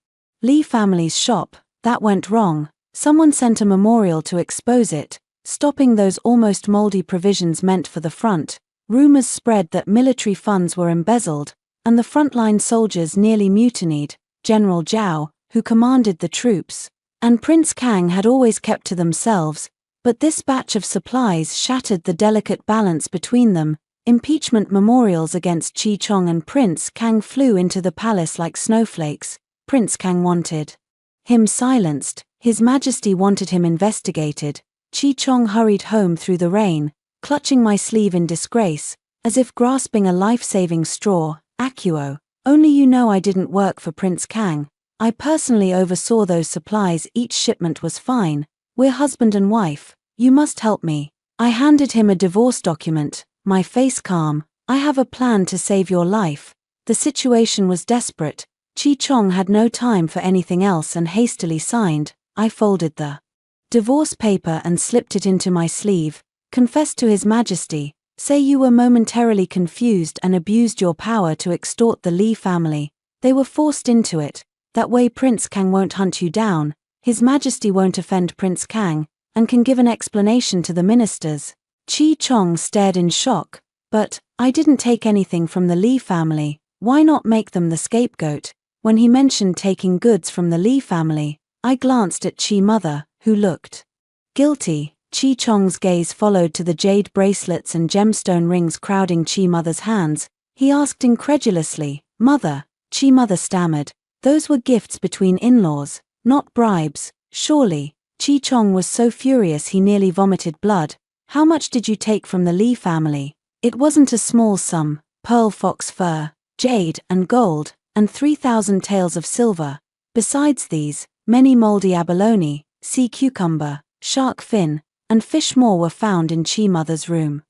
Lee family's shop, that went wrong. Someone sent a memorial to expose it, stopping those almost moldy provisions meant for the front. Rumors spread that military funds were embezzled, and the frontline soldiers nearly mutinied. General Zhao, who commanded the troops, and Prince Kang had always kept to themselves, but this batch of supplies shattered the delicate balance between them. Impeachment memorials against Chi Chong and Prince Kang flew into the palace like snowflakes. Prince Kang wanted him silenced, His Majesty wanted him investigated. Chi Chong hurried home through the rain, clutching my sleeve in disgrace, as if grasping a life-saving straw. "Akuo, only you know I didn't work for Prince Kang. I personally oversaw those supplies. Each shipment was fine. We're husband and wife. You must help me." I handed him a divorce document, my face calm. "I have a plan to save your life." The situation was desperate. Chi Chong had no time for anything else and hastily signed. I folded the divorce paper and slipped it into my sleeve. "Confess to His Majesty. Say you were momentarily confused and abused your power to extort the Lee family. They were forced into it. That way Prince Kang won't hunt you down. His Majesty won't offend Prince Kang, and can give an explanation to the ministers." Chi Chong stared in shock. "But I didn't take anything from the Lee family. Why not make them the scapegoat?" When he mentioned taking goods from the Lee family, I glanced at Chi Mother, who looked guilty. Chi Chong's gaze followed to the jade bracelets and gemstone rings crowding Chi Mother's hands. He asked incredulously, "Mother?" Chi Mother stammered, "Those were gifts between in-laws, not bribes, surely." Chi Chong was so furious he nearly vomited blood. "How much did you take from the Lee family?" It wasn't a small sum: pearl fox fur, jade and gold, and 3,000 taels of silver. Besides these, many moldy abalone, sea cucumber, shark fin, and fish more were found in Chi Mother's room.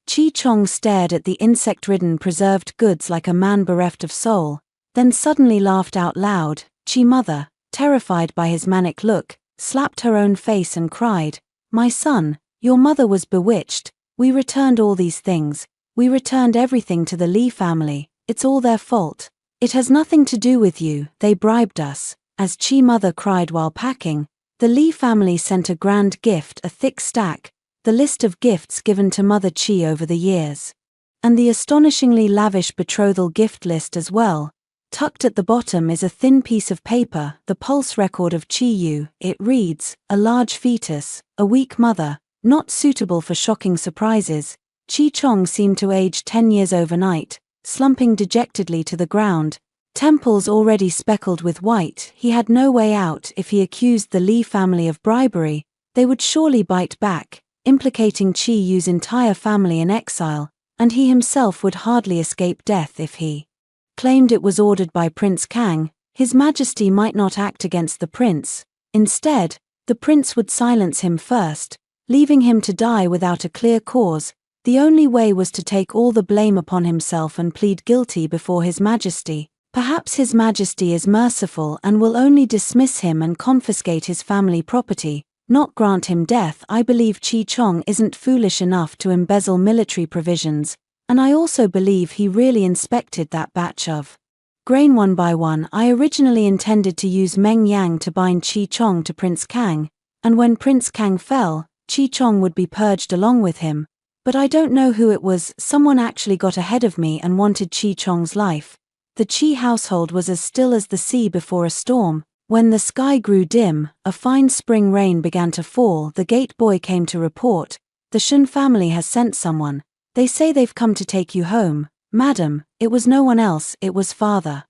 Chi Chong stared at the insect-ridden preserved goods like a man bereft of soul, then suddenly laughed out loud. Chi Mother, terrified by his manic look, slapped her own face and cried, "My son, your mother was bewitched. We returned all these things. We returned everything to the Lee family. It's all their fault. It has nothing to do with you. They bribed us." As Chi mother cried while packing, the Li family sent a grand gift, a thick stack, the list of gifts given to Mother Chi over the years. And the astonishingly lavish betrothal gift list as well. Tucked at the bottom is a thin piece of paper, the pulse record of Chi Yu. It reads, a large fetus, a weak mother, not suitable for shocking surprises. Chi Chong seemed to age 10 years overnight, slumping dejectedly to the ground, temples already speckled with white. He had no way out. If he accused the Li family of bribery, they would surely bite back, implicating Chi Yu's entire family in exile, and he himself would hardly escape death if he claimed it was ordered by Prince Kang. His Majesty might not act against the prince. Instead, the prince would silence him first, leaving him to die without a clear cause. The only way was to take all the blame upon himself and plead guilty before His Majesty. Perhaps His Majesty is merciful and will only dismiss him and confiscate his family property, not grant him death. I believe Chi Chong isn't foolish enough to embezzle military provisions, and I also believe he really inspected that batch of grain one by one. I originally intended to use Meng Yang to bind Chi Chong to Prince Kang, and when Prince Kang fell, Chi Chong would be purged along with him. But I don't know who it was. Someone actually got ahead of me and wanted Chi Chong's life. The Chi household was as still as the sea before a storm. When the sky grew dim, a fine spring rain began to fall. The gate boy came to report, the Shun family has sent someone. They say they've come to take you home. Madam, it was no one else, it was father.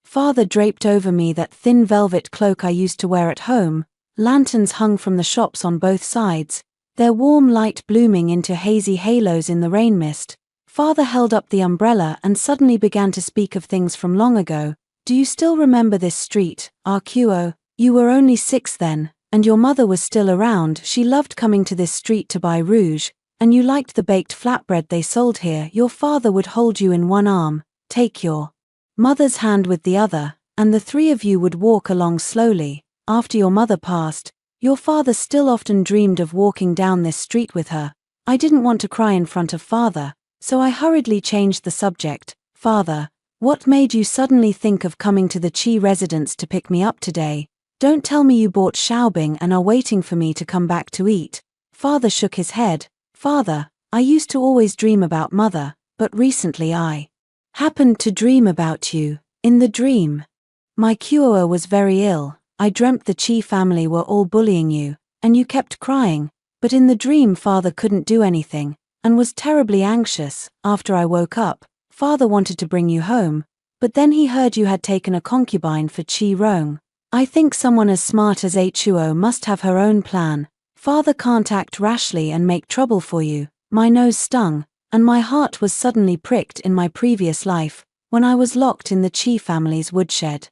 Father draped over me that thin velvet cloak I used to wear at home. Lanterns hung from the shops on both sides, their warm light blooming into hazy halos in the rain mist. Father held up the umbrella and suddenly began to speak of things from long ago. Do you still remember this street, RQO? You were only 6 then, and your mother was still around. She loved coming to this street to buy rouge, and you liked the baked flatbread they sold here. Your father would hold you in one arm, take your mother's hand with the other, and the three of you would walk along slowly. After your mother passed, your father still often dreamed of walking down this street with her. I didn't want to cry in front of father, so I hurriedly changed the subject. Father, what made you suddenly think of coming to the Chi residence to pick me up today? Don't tell me you bought Xiaobing and are waiting for me to come back to eat. Father shook his head. Father, I used to always dream about mother, but recently I happened to dream about you. In the dream, my Kuo was very ill. I dreamt the Chi family were all bullying you, and you kept crying, but in the dream father couldn't do anything, and was terribly anxious. After I woke up, father wanted to bring you home, but then he heard you had taken a concubine for Chi Rong. I think someone as smart as Huo must have her own plan. Father can't act rashly and make trouble for you. My nose stung, and my heart was suddenly pricked. In my previous life, when I was locked in the Chi family's woodshed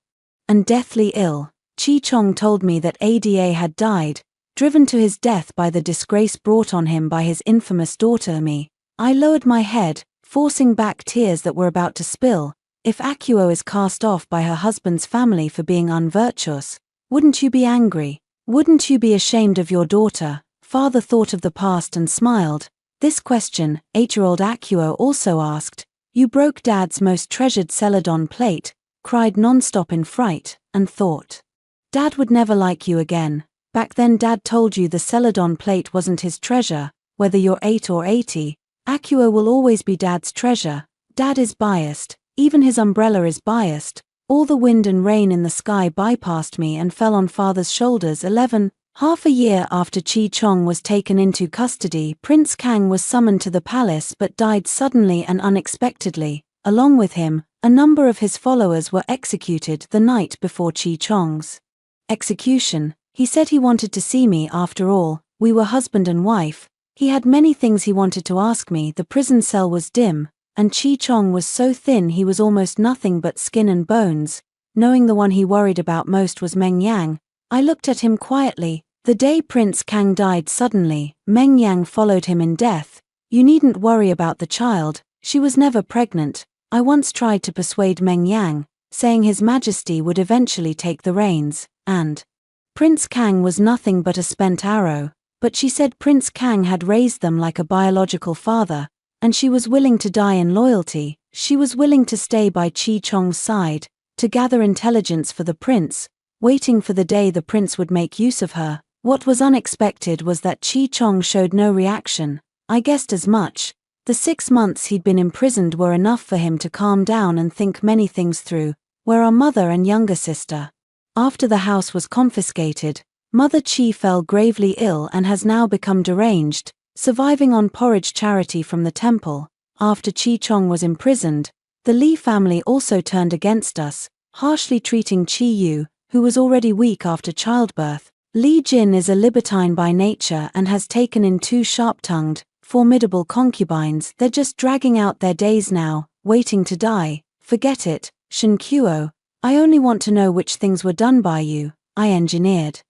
and deathly ill, Chi Chong told me that Ada had died, driven to his death by the disgrace brought on him by his infamous daughter Me. I lowered my head, forcing back tears that were about to spill. If Akuo is cast off by her husband's family for being unvirtuous, wouldn't you be angry? Wouldn't you be ashamed of your daughter? Father thought of the past and smiled. This question, 8-year-old Akuo also asked. You broke Dad's most treasured celadon plate, cried non-stop in fright, and thought Dad would never like you again. Back then Dad told you the celadon plate wasn't his treasure. Whether you're 8 or 80, Akuo will always be Dad's treasure. Dad is biased, even his umbrella is biased. All the wind and rain in the sky bypassed me and fell on Father's shoulders. 11. Half a year after Chi Chong was taken into custody, Prince Kang was summoned to the palace but died suddenly and unexpectedly. Along with him, a number of his followers were executed the night before Chi Chong's execution. He said he wanted to see me. After all, we were husband and wife. He had many things he wanted to ask me. The prison cell was dim, and Chi Chong was so thin he was almost nothing but skin and bones. Knowing the one he worried about most was Meng Yang, I looked at him quietly. The day Prince Kang died suddenly, Meng Yang followed him in death. You needn't worry about the child, she was never pregnant. I once tried to persuade Meng Yang, saying His Majesty would eventually take the reins, and Prince Kang was nothing but a spent arrow, but she said Prince Kang had raised them like a biological father, and she was willing to die in loyalty. She was willing to stay by Chi Chong's side, to gather intelligence for the prince. waiting for the day the prince would make use of her. What was unexpected was that Chi Chong showed no reaction. I guessed as much. The 6 months he'd been imprisoned were enough for him to calm down and think many things through. Where are mother and younger sister? After the house was confiscated, Mother Chi fell gravely ill and has now become deranged, surviving on porridge charity from the temple. After Chi Chong was imprisoned, the Li family also turned against us, harshly treating Chi Yu, who was already weak after childbirth. Li Jin is a libertine by nature and has taken in 2 sharp-tongued, formidable concubines. They're just dragging out their days now, waiting to die. Forget it, Shen Kuo. I only want to know which things were done by you. I engineered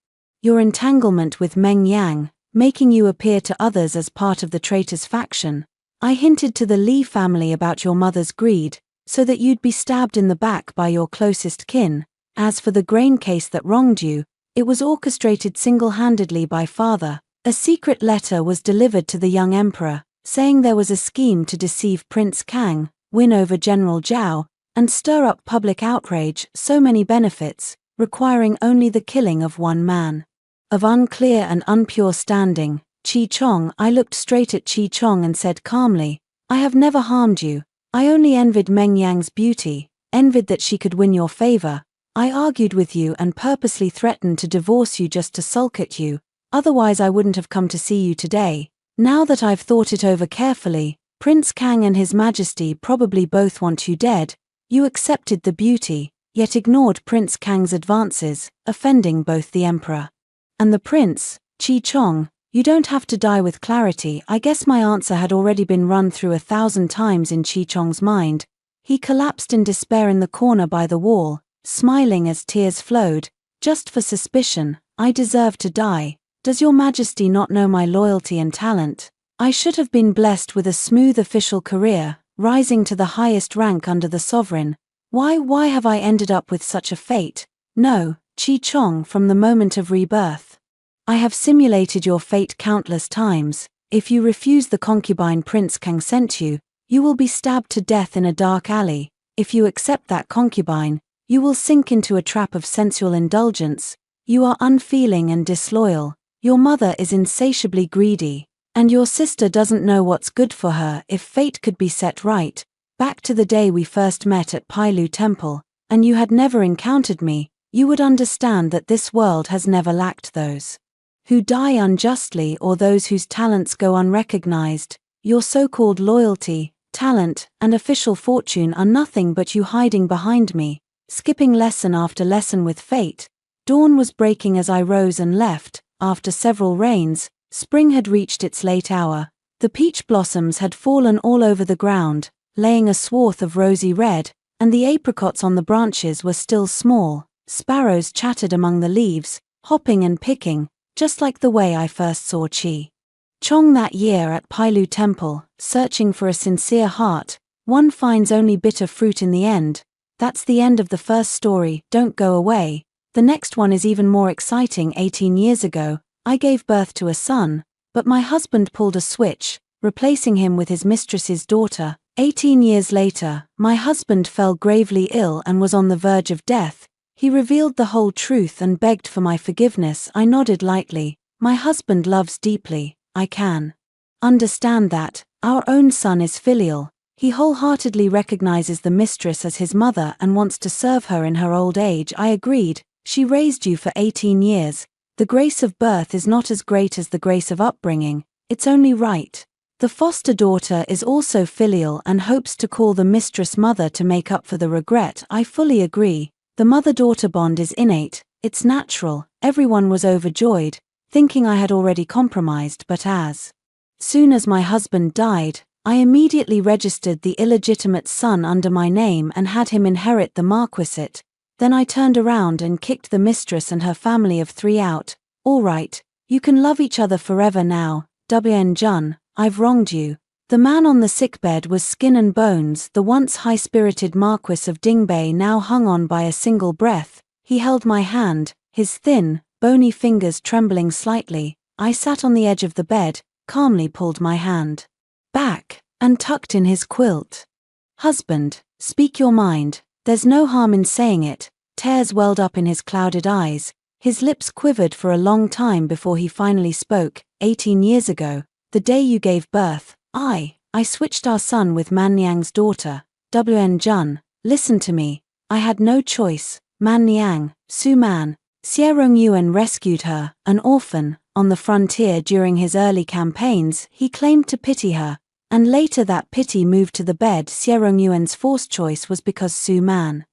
your entanglement with Meng Yang, making you appear to others as part of the traitors' faction. I hinted to the Li family about your mother's greed, so that you'd be stabbed in the back by your closest kin. As for the grain case that wronged you, it was orchestrated single-handedly by father. A secret letter was delivered to the young emperor, saying there was a scheme to deceive Prince Kang, win over General Zhao, and stir up public outrage. So many benefits, requiring only the killing of one man. Of unclear and unpure standing, Chi Chong. I looked straight at Chi Chong and said calmly, I have never harmed you. I only envied Meng Yang's beauty, envied that she could win your favor. I argued with you and purposely threatened to divorce you just to sulk at you, otherwise I wouldn't have come to see you today. Now that I've thought it over carefully, Prince Kang and His Majesty probably both want you dead. You accepted the beauty, yet ignored Prince Kang's advances, offending both the emperor and the prince. Chi Chong, you don't have to die with clarity. I guess my answer had already been run through 1,000 times in Chi Chong's mind. He collapsed in despair in the corner by the wall, smiling as tears flowed. Just for suspicion, I deserve to die. Does your majesty not know my loyalty and talent? I should have been blessed with a smooth official career, rising to the highest rank under the sovereign. Why have I ended up with such a fate? No, Chi Chong, from the moment of rebirth. I have simulated your fate countless times. If you refuse the concubine Prince Kang sent you, you will be stabbed to death in a dark alley. If you accept that concubine, you will sink into a trap of sensual indulgence. You are unfeeling and disloyal. Your mother is insatiably greedy, and your sister doesn't know what's good for her. If fate could be set right, back to the day we first met at Pailu Temple, and you had never encountered me, you would understand that this world has never lacked those who die unjustly or those whose talents go unrecognized. Your so-called loyalty, talent, and official fortune are nothing but you hiding behind me, skipping lesson after lesson with fate. Dawn was breaking as I rose and left. After several rains, spring had reached its late hour. The peach blossoms had fallen all over the ground, laying a swath of rosy red, and the apricots on the branches were still small. Sparrows chattered among the leaves, hopping and picking, just like the way I first saw Chi Chong that year at Pailu Temple. Searching for a sincere heart, one finds only bitter fruit in the end. That's the end of the first story. Don't go away. The next one is even more exciting. 18 years ago, I gave birth to a son, but my husband pulled a switch, replacing him with his mistress's daughter. 18 years later, my husband fell gravely ill and was on the verge of death. He revealed the whole truth and begged for my forgiveness. I nodded lightly. My husband loves deeply. I can understand that. Our own son is filial. He wholeheartedly recognizes the mistress as his mother and wants to serve her in her old age. I agreed. She raised you for 18 years. The grace of birth is not as great as the grace of upbringing. It's only right. The foster daughter is also filial and hopes to call the mistress mother to make up for the regret. I fully agree. The mother-daughter bond is innate. It's natural. Everyone was overjoyed, thinking I had already compromised, but as soon as my husband died, I immediately registered the illegitimate son under my name and had him inherit the marquisate. Then I turned around and kicked the mistress and her family of 3 out. All right, you can love each other forever now. Wn Jun, I've wronged you. The man on the sickbed was skin and bones. The once high-spirited Marquis of Dingbei now hung on by a single breath. He held my hand, his thin, bony fingers trembling slightly. I sat on the edge of the bed, calmly pulled my hand back, and tucked in his quilt. Husband, speak your mind. There's no harm in saying it. Tears welled up in his clouded eyes. His lips quivered for a long time before he finally spoke. 18 years ago, the day you gave birth, I switched our son with Man Niang's daughter, WN Jun. Listen to me. I had no choice. Man Niang, Su Man, Xierong Yuan rescued her, an orphan, on the frontier during his early campaigns. He claimed to pity her, and later that pity moved to the bed. Xierong Yuan's forced choice was because Su Man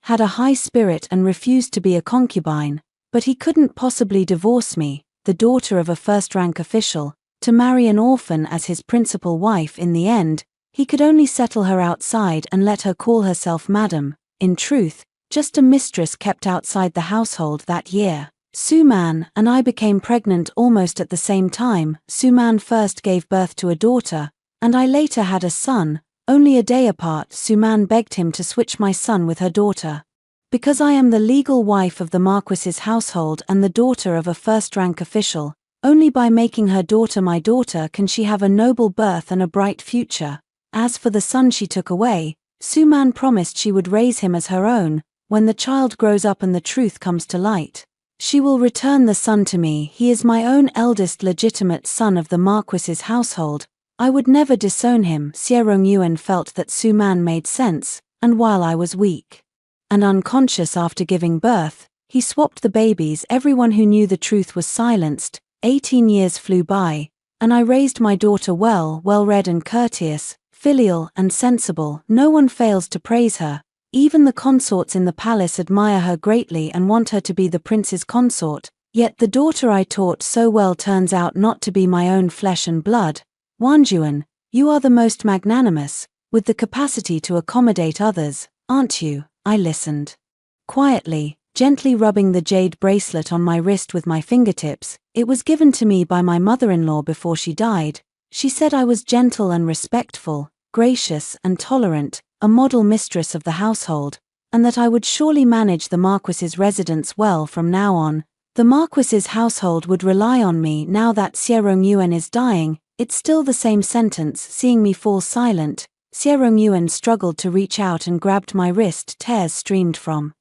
had a high spirit and refused to be a concubine, but he couldn't possibly divorce me, the daughter of a first-rank official, to marry an orphan as his principal wife. In the end, he could only settle her outside and let her call herself Madam, in truth, just a mistress kept outside the household. That year, Su Man and I became pregnant almost at the same time. Su Man first gave birth to a daughter, and I later had a son, only a day apart. Su Man begged him to switch my son with her daughter. Because I am the legal wife of the Marquis's household and the daughter of a first-rank official, only by making her daughter my daughter can she have a noble birth and a bright future. As for the son she took away, Su Man promised she would raise him as her own. When the child grows up and the truth comes to light, she will return the son to me. He is my own eldest legitimate son of the Marquis's household. I would never disown him. Xierong Yuan felt that Su Man made sense, and while I was weak and unconscious after giving birth, he swapped the babies. Everyone who knew the truth was silenced. 18 years flew by, and I raised my daughter well-read and courteous, filial and sensible. No one fails to praise her. Even the consorts in the palace admire her greatly and want her to be the prince's consort. Yet the daughter I taught so well turns out not to be my own flesh and blood. Wanjuan, you are the most magnanimous, with the capacity to accommodate others, aren't you? I listened quietly, gently rubbing the jade bracelet on my wrist with my fingertips. It was given to me by my mother-in-law before she died. She said I was gentle and respectful, gracious and tolerant, a model mistress of the household, and that I would surely manage the Marquis's residence well from now on. The Marquis's household would rely on me. Now that Xierong Yuan is dying, it's still the same sentence. Seeing me fall silent, Xierong Yuan struggled to reach out and grabbed my wrist. Tears streamed from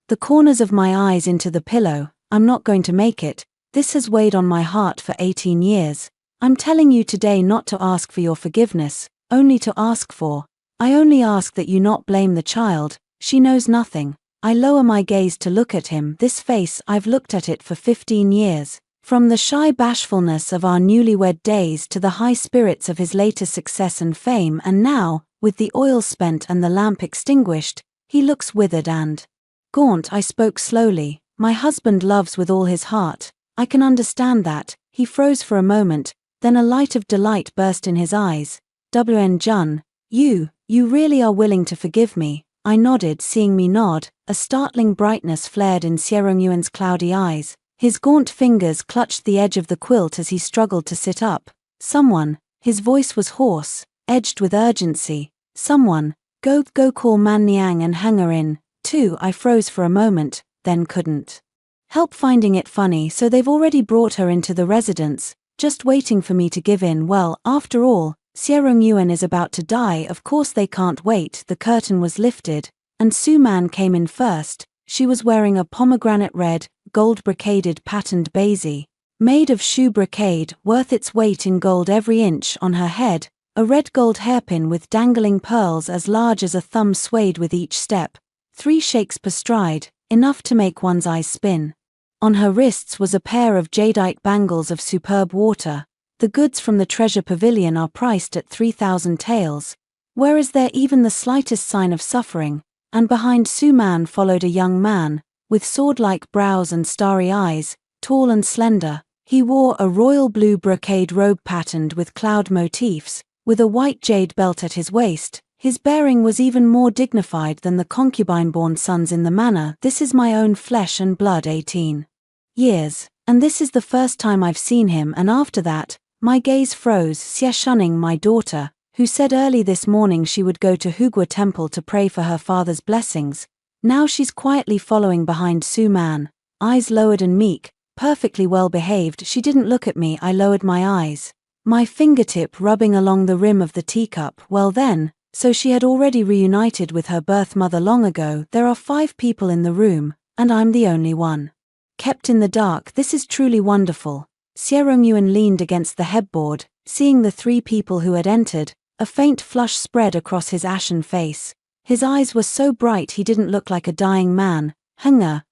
the corners of my eyes into the pillow. I'm not going to make it. This has weighed on my heart for 18 years. I'm telling you today not to ask for your forgiveness, only to ask for. I only ask that you not blame the child. She knows nothing. I lower my gaze to look at him. This face, I've looked at it for 15 years. From the shy bashfulness of our newlywed days to the high spirits of his later success and fame, and now, with the oil spent and the lamp extinguished, he looks withered and gaunt. I spoke slowly. My husband loves with all his heart. I can understand that. He froze for a moment, then a light of delight burst in his eyes. WN Jun, you really are willing to forgive me? I nodded. Seeing me nod, a startling brightness flared in Xierong Yuan's cloudy eyes. His gaunt fingers clutched the edge of the quilt as he struggled to sit up. Someone, his voice was hoarse, edged with urgency. Someone, go call Man Niang and hang her in, too. I froze for a moment, then couldn't help finding it funny. So they've already brought her into the residence, just waiting for me to give in. Well, after all, Xierong Yuan is about to die. Of course they can't wait. The curtain was lifted, and Su Man came in first. She was wearing a pomegranate red, gold-brocaded patterned baize, made of shoe brocade, worth its weight in gold every inch. On her head, a red gold hairpin with dangling pearls as large as a thumb swayed with each step. 3 shakes per stride, enough to make one's eyes spin. On her wrists was a pair of jadeite bangles of superb water. The goods from the treasure pavilion are priced at 3,000 taels. Where is there even the slightest sign of suffering? And behind Su Man followed a young man, with sword-like brows and starry eyes, tall and slender. He wore a royal blue brocade robe patterned with cloud motifs, with a white jade belt at his waist. His bearing was even more dignified than the concubine-born sons in the manor. This is my own flesh and blood. 18 years, and this is the first time I've seen him. And after that, my gaze froze. Xie Shunning, my daughter, who said early this morning she would go to Hugua Temple to pray for her father's blessings. Now she's quietly following behind Su Man, eyes lowered and meek, perfectly well behaved. She didn't look at me. I lowered my eyes, my fingertip rubbing along the rim of the teacup. Well then, so she had already reunited with her birth mother long ago. There are 5 people in the room, and I'm the only one. Kept in the dark, this is truly wonderful. Sierong leaned against the headboard, seeing the three people who had entered. A faint flush spread across his ashen face. His eyes were so bright he didn't look like a dying man. Hunger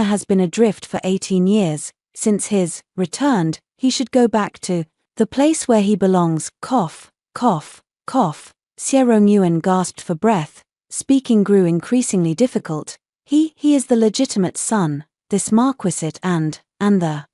has been adrift for 18 years. Since his returned, he should go back to the place where he belongs. Cough, cough, cough. Sierong gasped for breath. Speaking grew increasingly difficult. He is the legitimate son. This marquisate and the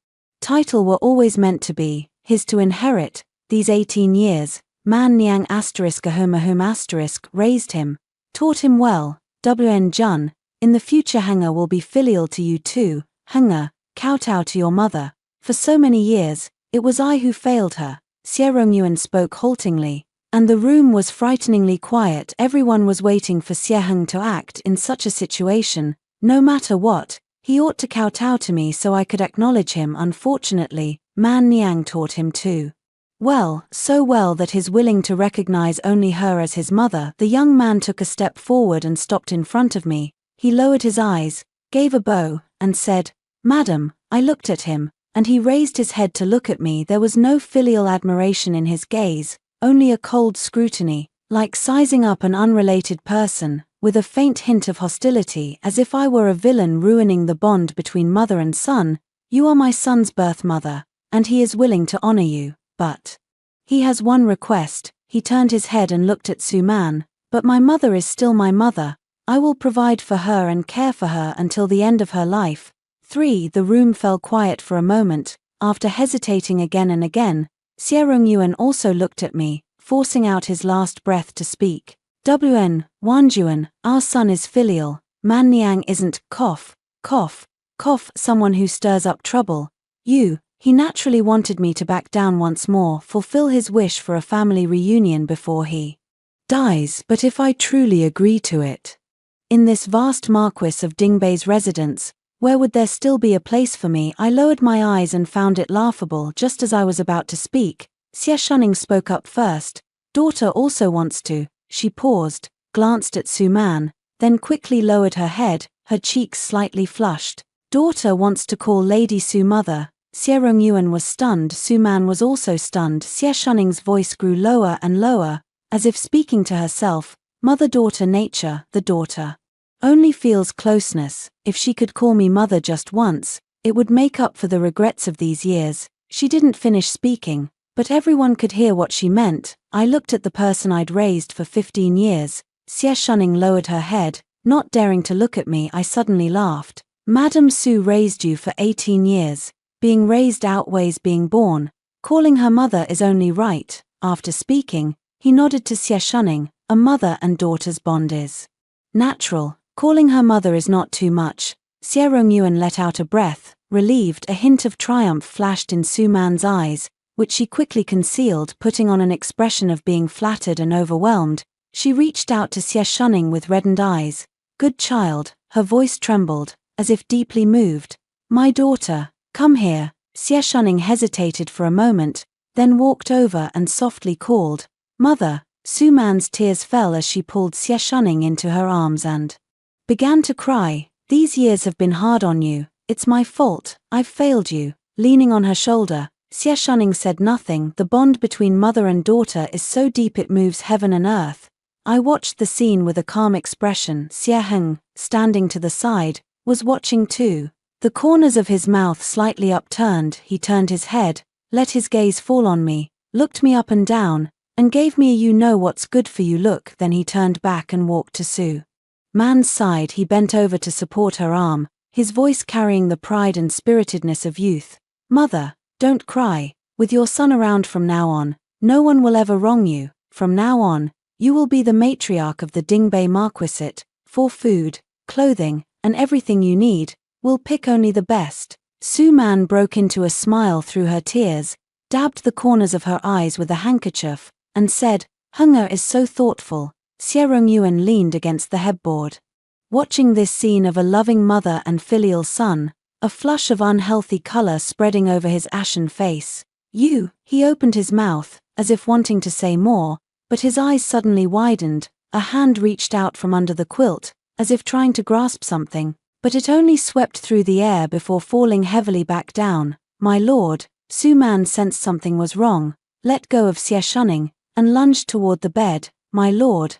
title were always meant to be his to inherit. These 18 years, Man Niang **** raised him, taught him well. Wn Jun, in the future Hunger will be filial to you too. Hunger, kowtow to your mother. For so many years, it was I who failed her. Sierong spoke haltingly, and the room was frighteningly quiet. Everyone was waiting for Sieheng to act in such a situation. No matter what, he ought to kowtow to me so I could acknowledge him. Unfortunately, Man Niang taught him too. Well, so well that he's willing to recognize only her as his mother. The young man took a step forward and stopped in front of me. He lowered his eyes, gave a bow, and said, "Madam." I looked at him, and he raised his head to look at me. There was no filial admiration in his gaze, only a cold scrutiny, like sizing up an unrelated person, with a faint hint of hostility, as if I were a villain ruining the bond between mother and son. "You are my son's birth mother, and he is willing to honor you. But he has one request." He turned his head and looked at Su-man. "But my mother is still my mother. I will provide for her and care for her until the end of her life." 3. The room fell quiet for a moment. After hesitating again and again, Sierong also looked at me, forcing out his last breath to speak. "Wn Wanjuan, our son is filial. Man Niang isn't. Cough, cough, cough. Someone who stirs up trouble. He naturally wanted me to back down once more, fulfill his wish for a family reunion before he dies. But if I truly agree to it, in this vast Marquis of Dingbei's residence, where would there still be a place for me?" I lowered my eyes and found it laughable. Just as I was about to speak, Xie Shuning spoke up first. "Daughter also wants to." She paused, glanced at Su-man, then quickly lowered her head, her cheeks slightly flushed. "Daughter wants to call Lady Su mother." Sierong was stunned. Su-man was also stunned. Xie Shuning's voice grew lower and lower, as if speaking to herself. "Mother-daughter nature, the daughter only feels closeness. If she could call me mother just once, it would make up for the regrets of these years." She didn't finish speaking, but everyone could hear what she meant. I looked at the person I'd raised for 15 years. Xie Shuning lowered her head, not daring to look at me. I suddenly laughed. "Madam Su raised you for 18 years. Being raised outweighs being born. Calling her mother is only right." After speaking, he nodded to Xie Shuning. "A mother and daughter's bond is natural. Calling her mother is not too much." Sierong let out a breath, relieved. A hint of triumph flashed in Su-man's eyes, which she quickly concealed, putting on an expression of being flattered and overwhelmed. She reached out to Xie Shuning with reddened eyes. "Good child." Her voice trembled, as if deeply moved. "My daughter, come here." Xie Shuning hesitated for a moment, then walked over and softly called, "Mother." Su-man's tears fell as she pulled Xie Shuning into her arms and began to cry. "These years have been hard on you. It's my fault. I've failed you." Leaning on her shoulder, Xie Shuning said nothing. The bond between mother and daughter is so deep it moves heaven and earth. I watched the scene with a calm expression. Sieheng, standing to the side, was watching too. The corners of his mouth slightly upturned. He turned his head, let his gaze fall on me, looked me up and down, and gave me a "you know what's good for you" look. Then he turned back and walked to Su-man's side. He bent over to support her arm, his voice carrying the pride and spiritedness of youth. "Mother, don't cry. With your son around from now on, no one will ever wrong you. From now on, you will be the matriarch of the Dingbei Marquisate. For food, clothing, and everything you need, we'll pick only the best." Su-man broke into a smile through her tears, dabbed the corners of her eyes with a handkerchief, and said, "Hunger is so thoughtful." Sierong leaned against the headboard, watching this scene of a loving mother and filial son, a flush of unhealthy color spreading over his ashen face. "You." He opened his mouth, as if wanting to say more, but his eyes suddenly widened. A hand reached out from under the quilt, as if trying to grasp something, but it only swept through the air before falling heavily back down. My lord, Su-man sensed something was wrong, let go of Xie Shuning, and lunged toward the bed. My lord,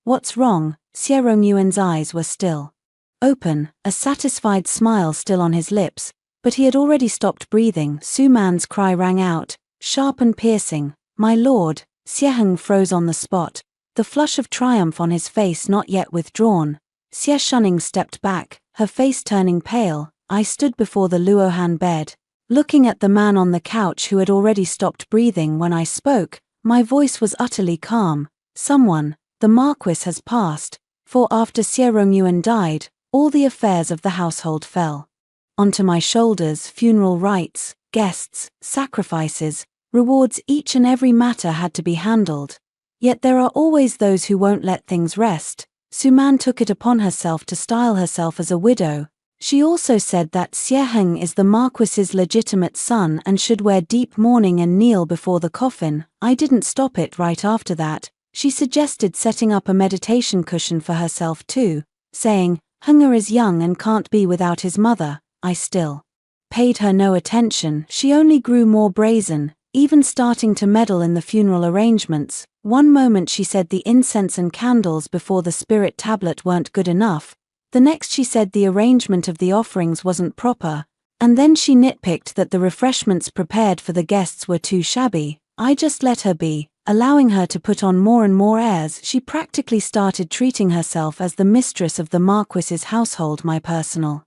what's wrong? Xie Rongyuan's eyes were still open, a satisfied smile still on his lips, but he had already stopped breathing. Su-man's cry rang out, sharp and piercing. My lord, Xie Heng froze on the spot, the flush of triumph on his face not yet withdrawn. Xie Shuning stepped back, her face turning pale. I stood before the Luohan bed, looking at the man on the couch who had already stopped breathing when I spoke. My voice was utterly calm. Someone, the Marquis has passed, for after Xie Rongyuan died, all the affairs of the household fell onto my shoulders. Funeral rites, guests, sacrifices, rewards, each and every matter had to be handled. Yet there are always those who won't let things rest. Su-man took it upon herself to style herself as a widow. She also said that Xie Heng is the Marquis's legitimate son and should wear deep mourning and kneel before the coffin. I didn't stop it right after that. She suggested setting up a meditation cushion for herself too, saying, Henger is young and can't be without his mother. I still paid her no attention. She only grew more brazen, even starting to meddle in the funeral arrangements. One moment she said the incense and candles before the spirit tablet weren't good enough. The next she said the arrangement of the offerings wasn't proper, and then she nitpicked that the refreshments prepared for the guests were too shabby. I just let her be, allowing her to put on more and more airs. She practically started treating herself as the mistress of the Marquis's household. My personal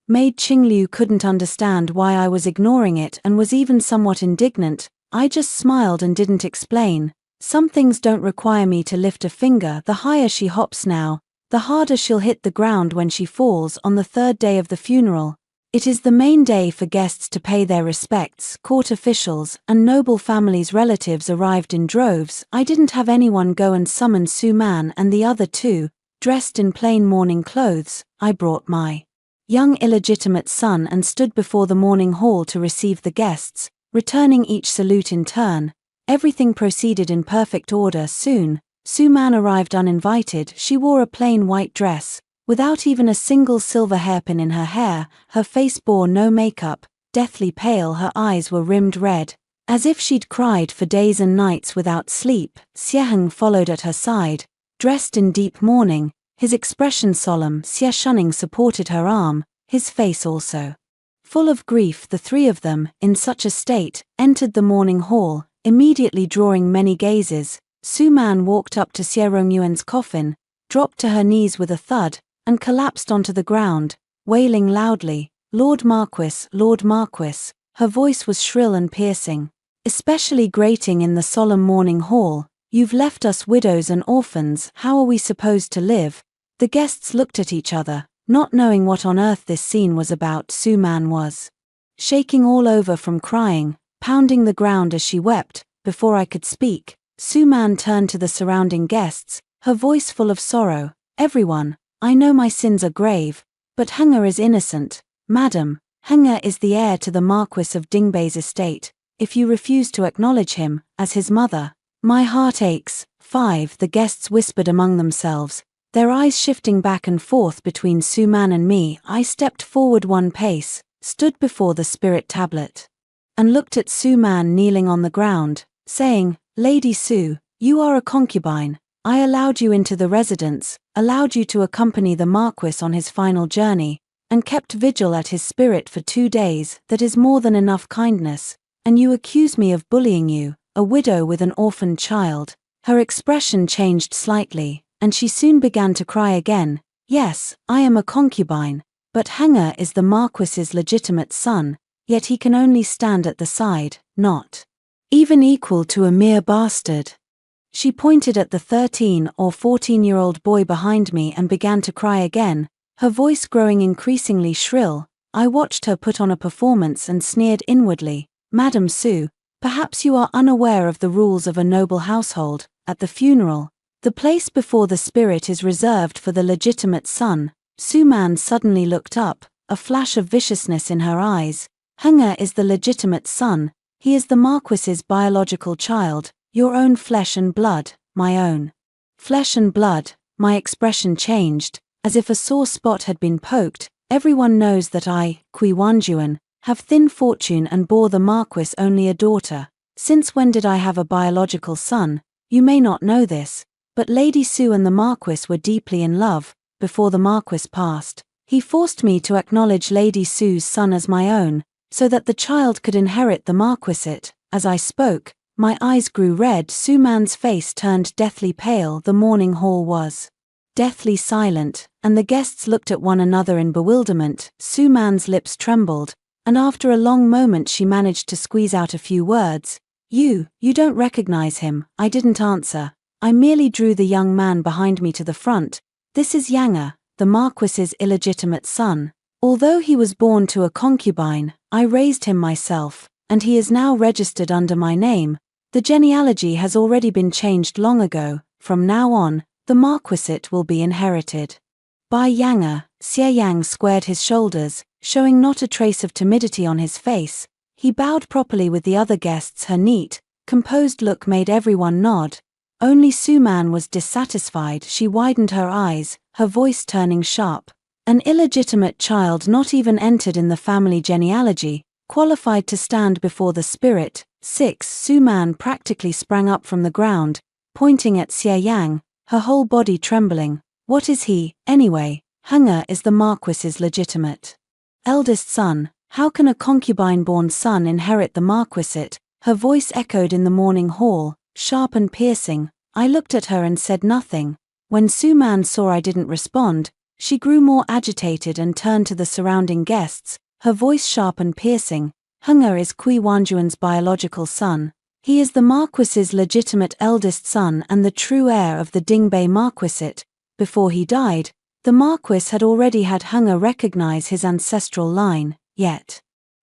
maid Qingliu couldn't understand why I was ignoring it and was even somewhat indignant. I just smiled and didn't explain. Some things don't require me to lift a finger. The higher she hops now, the harder she'll hit the ground when she falls. On the third day of the funeral, it is the main day for guests to pay their respects. Court officials and noble families' relatives arrived in droves. I didn't have anyone go and summon Su-man and the other two, dressed in plain mourning clothes. I brought my young illegitimate son and stood before the mourning hall to receive the guests, returning each salute in turn. Everything proceeded in perfect order. Soon, Su-man arrived uninvited. She wore a plain white dress, without even a single silver hairpin in her hair. Her face bore no makeup, deathly pale. Her eyes were rimmed red, as if she'd cried for days and nights without sleep. Xie Heng followed at her side, dressed in deep mourning, his expression solemn. Xie Shuning supported her arm, his face also full of grief. The three of them, in such a state, entered the mourning hall, immediately drawing many gazes. Su-man walked up to Xie Rongyuan's coffin, dropped to her knees with a thud, and collapsed onto the ground, wailing loudly, Lord Marquis, Lord Marquis. Her voice was shrill and piercing, especially grating in the solemn mourning hall. You've left us widows and orphans. How are we supposed to live? The guests looked at each other, not knowing what on earth this scene was about. Su-man was shaking all over from crying, pounding the ground as she wept. Before I could speak, Su-man turned to the surrounding guests, her voice full of sorrow. Everyone, I know my sins are grave, but Henger is innocent. Madam, Henger is the heir to the Marquis of Dingbei's estate. If you refuse to acknowledge him as his mother, my heart aches. 5. The guests whispered among themselves, their eyes shifting back and forth between Su-man and me. I stepped forward one pace, stood before the spirit tablet, and looked at Su-man kneeling on the ground, saying, Lady Su, you are a concubine. I allowed you into the residence, allowed you to accompany the Marquis on his final journey, and kept vigil at his spirit for 2 days. That is more than enough kindness. And you accuse me of bullying you, a widow with an orphaned child. Her expression changed slightly, and she soon began to cry again. Yes, I am a concubine, but Henger is the Marquis's legitimate son, yet he can only stand at the side, not even equal to a mere bastard. She pointed at the 13 or 14-year-old boy behind me and began to cry again, her voice growing increasingly shrill. I watched her put on a performance and sneered inwardly. Madam Su, perhaps you are unaware of the rules of a noble household. At the funeral, the place before the spirit is reserved for the legitimate son. Su-man suddenly looked up, a flash of viciousness in her eyes. Henger is the legitimate son. He is the Marquis's biological child, your own flesh and blood. My own flesh and blood. My expression changed. as if a sore spot had been poked. Everyone knows that I, Kui Wanjuan, have thin fortune and bore the Marquis only a daughter. Since when did I have a biological son? You may not know this, but Lady Su and the Marquis were deeply in love, before the Marquis passed. He forced me to acknowledge Lady Su's son as my own, so that the child could inherit the Marquisate. As I spoke, my eyes grew red. Su Man's face turned deathly pale. The morning hall was deathly silent, and the guests looked at one another in bewilderment. Su Man's lips trembled, and after a long moment she managed to squeeze out a few words. You don't recognize him." I didn't answer. I merely drew the young man behind me to the front. "This is Yang, the Marquis's illegitimate son. Although he was born to a concubine, I raised him myself, and he is now registered under my name. The genealogy has already been changed long ago. From now on, the Marquisate will be inherited by Yang." Xie Yang squared his shoulders, showing not a trace of timidity on his face. He bowed properly with the other guests. Her neat, composed look made everyone nod. Only Su Man was dissatisfied. She widened her eyes, her voice turning sharp. "An illegitimate child not even entered in the family genealogy, qualified to stand before the spirit." 6. Su Man practically sprang up from the ground, pointing at Xie Yang, her whole body trembling. "What is he, anyway?" "Hunger is the Marquis's legitimate eldest son. How can a concubine-born son inherit the Marquisate?" Her voice echoed in the morning hall, sharp and piercing. I looked at her and said nothing. When Su Man saw I didn't respond, she grew more agitated and turned to the surrounding guests, her voice sharp and piercing. "Hunger is Kui Wanjuan's biological son. He is the Marquis's legitimate eldest son and the true heir of the Dingbei Marquisate. Before he died, the Marquis had already had Hunger recognize his ancestral line, yet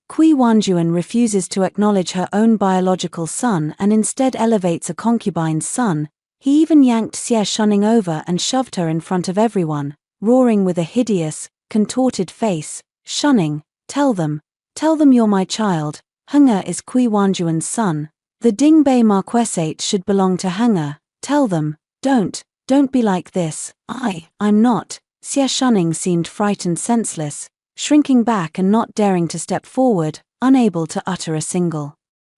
Kui Wanjuan refuses to acknowledge her own biological son and instead elevates a concubine's son. He even yanked Xie Shunning over and shoved her in front of everyone, roaring with a hideous, contorted face. "Shunning, tell them you're my child. Hunger is Kui Wanjuan's son. The Dingbei Marquisate should belong to Hunger. Tell them, don't be like this." I'm not." Xie Shunning seemed frightened, senseless, shrinking back and not daring to step forward, unable to utter a single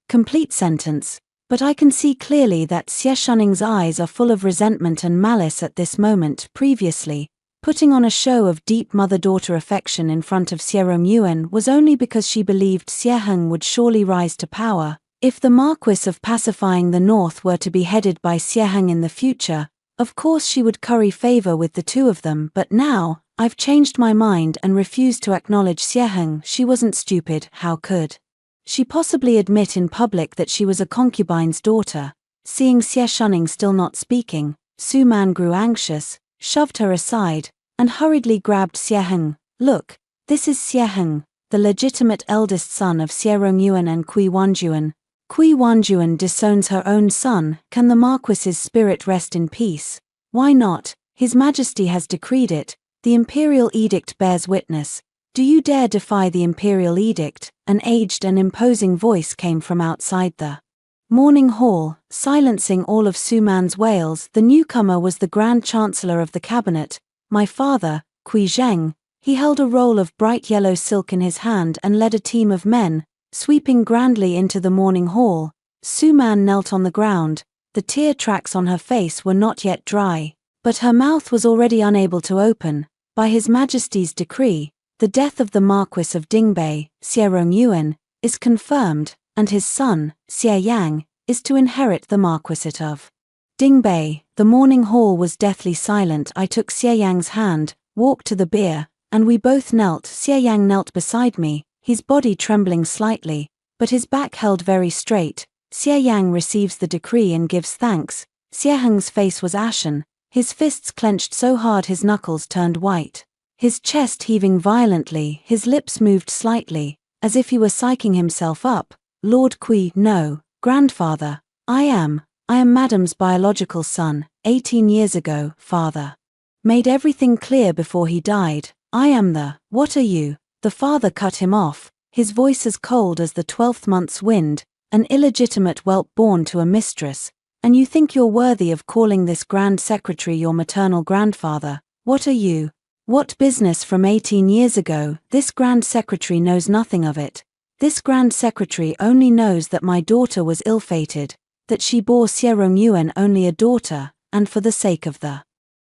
complete sentence. But I can see clearly that Xie Shunning's eyes are full of resentment and malice at this moment. Previously, putting on a show of deep mother-daughter affection in front of Xie Romyuan was only because she believed Xie Heng would surely rise to power. If the Marquis of Pacifying the North were to be headed by Xie Heng in the future, of course she would curry favor with the two of them. But now, I've changed my mind and refused to acknowledge Xie Heng. She wasn't stupid. How could she possibly admit in public that she was a concubine's daughter? Seeing Xie Shunning still not speaking, Su Man grew anxious, shoved her aside, and hurriedly grabbed Xie Heng. "Look, this is Xie Heng, the legitimate eldest son of Xie Romyuan and Kui Wanjuan. Kui Wanjuan disowns her own son. Can the Marquis's spirit rest in peace? Why not? His Majesty has decreed it. The Imperial Edict bears witness. Do you dare defy the Imperial Edict?" An aged and imposing voice came from outside the morning hall, silencing all of Su Man's wails. The newcomer was the Grand Chancellor of the Cabinet, my father, Kui Zheng. He held a roll of bright yellow silk in his hand and led a team of men, sweeping grandly into the morning hall. Su Man knelt on the ground. The tear tracks on her face were not yet dry, but her mouth was already unable to open. By His Majesty's decree, the death of the Marquis of Dingbei, Xie Romyuan, is confirmed, and his son, Xie Yang, is to inherit the Marquisate of Dingbei. The morning hall was deathly silent. I took Xie Yang's hand, walked to the bier, and we both knelt. Xie Yang knelt beside me, his body trembling slightly, but his back held very straight. Xie Yang receives the decree and gives thanks. Xie Heng's face was ashen, his fists clenched so hard his knuckles turned white. His chest heaving violently, his lips moved slightly, as if he were psyching himself up. "Lord Kui." "No, grandfather. I am Madam's biological son. 18 years ago, father made everything clear before he died. I am the—" "What are you?" The father cut him off, his voice as cold as the 12th month's wind. "An illegitimate whelp born to a mistress, and you think you're worthy of calling this Grand Secretary your maternal grandfather. What are you? What business from 18 years ago? This Grand Secretary knows nothing of it. This Grand Secretary only knows that my daughter was ill-fated, that she bore Sierong Yuen only a daughter, and for the sake of the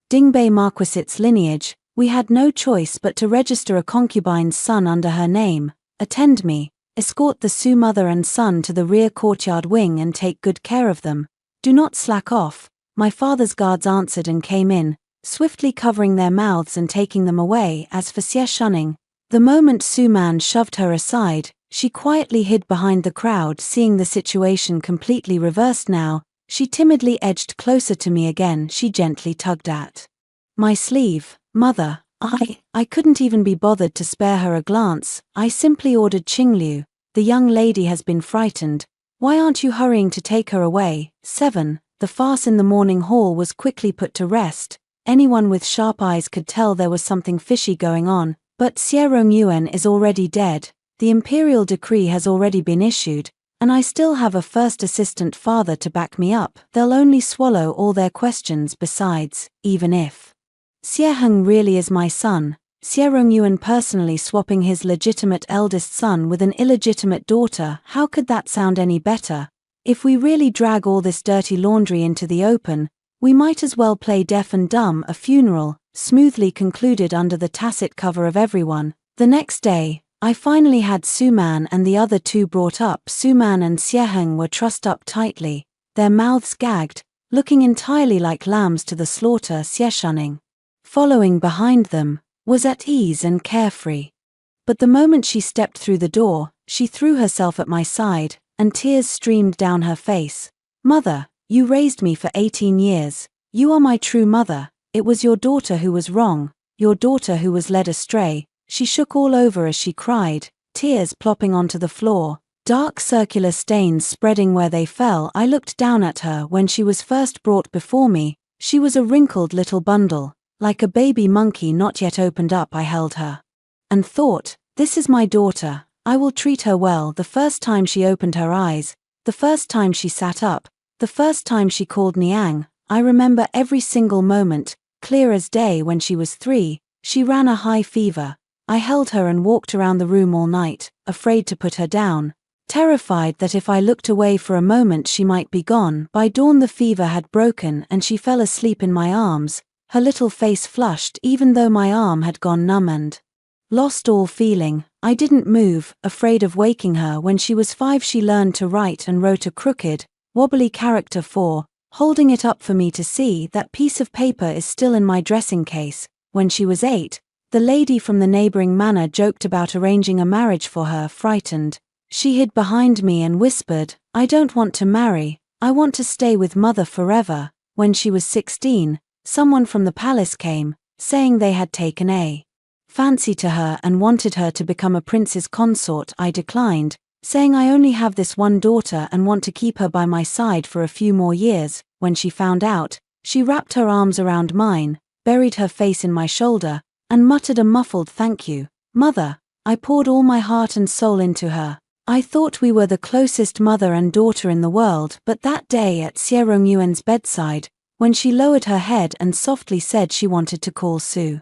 Dingbei Marquisite's lineage, we had no choice but to register a concubine's son under her name, attend me, escort the Su mother and son to the rear courtyard wing and take good care of them. Do not slack off, my father's guards answered and came in, swiftly covering their mouths and taking them away. As for Xie Shuning, the moment Su Man shoved her aside, she quietly hid behind the crowd. Seeing the situation completely reversed now, she timidly edged closer to me again. She gently tugged at my sleeve. Mother, I couldn't even be bothered to spare her a glance. I simply ordered Qingliu, the young lady has been frightened. Why aren't you hurrying to take her away? 7. The farce in the morning hall was quickly put to rest. Anyone with sharp eyes could tell there was something fishy going on, but Sierong Yuen is already dead. The imperial decree has already been issued, and I still have a first assistant father to back me up. They'll only swallow all their questions. Besides, even if Xie Heng really is my son, Sierong Yuen personally swapping his legitimate eldest son with an illegitimate daughter, how could that sound any better? If we really drag all this dirty laundry into the open, we might as well play deaf and dumb. A funeral, smoothly concluded under the tacit cover of everyone. The next day, I finally had Su Man and the other two brought up. Su Man and Xie Heng were trussed up tightly, their mouths gagged, looking entirely like lambs to the slaughter. Xie Shuning, following behind them, was at ease and carefree. But the moment she stepped through the door, she threw herself at my side, and tears streamed down her face. Mother, you raised me for 18 years. You are my true mother. It was your daughter who was wrong, your daughter who was led astray. She shook all over as she cried, tears plopping onto the floor, dark circular stains spreading where they fell. I looked down at her when she was first brought before me. She was a wrinkled little bundle, like a baby monkey not yet opened up. I held her and thought, this is my daughter, I will treat her well. The first time she opened her eyes, the first time she sat up, the first time she called Niang, I remember every single moment, clear as day. When she was 3, she ran a high fever. I held her and walked around the room all night, afraid to put her down, terrified that if I looked away for a moment she might be gone. By dawn the fever had broken and she fell asleep in my arms, her little face flushed even though my arm had gone numb and lost all feeling. I didn't move, afraid of waking her. When she was 5 she learned to write and wrote a crooked, wobbly character 4, holding it up for me to see. That piece of paper is still in my dressing case. When she was 8, the lady from the neighboring manor joked about arranging a marriage for her. Frightened, she hid behind me and whispered, I don't want to marry, I want to stay with mother forever. When she was 16, someone from the palace came, saying they had taken a fancy to her and wanted her to become a prince's consort. I declined, saying I only have this one daughter and want to keep her by my side for a few more years. When she found out, she wrapped her arms around mine, buried her face in my shoulder, and muttered a muffled thank you, mother. I poured all my heart and soul into her. I thought we were the closest mother and daughter in the world. But that day at Sierong Yuen's bedside, when she lowered her head and softly said she wanted to call Su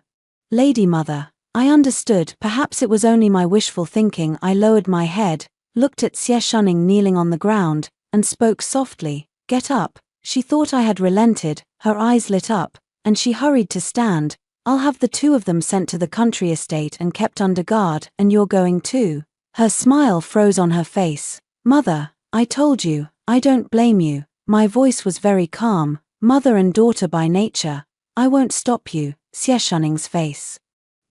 Lady Mother, I understood. Perhaps it was only my wishful thinking. I lowered my head, looked at Xie Shuning kneeling on the ground, and spoke softly, get up. She thought I had relented, her eyes lit up, and she hurried to stand. I'll have the 2 of them sent to the country estate and kept under guard. And you're going too? Her smile froze on her face. Mother, I told you, I don't blame you. My voice was very calm, mother and daughter by nature. I won't stop you. Xie Shuning's face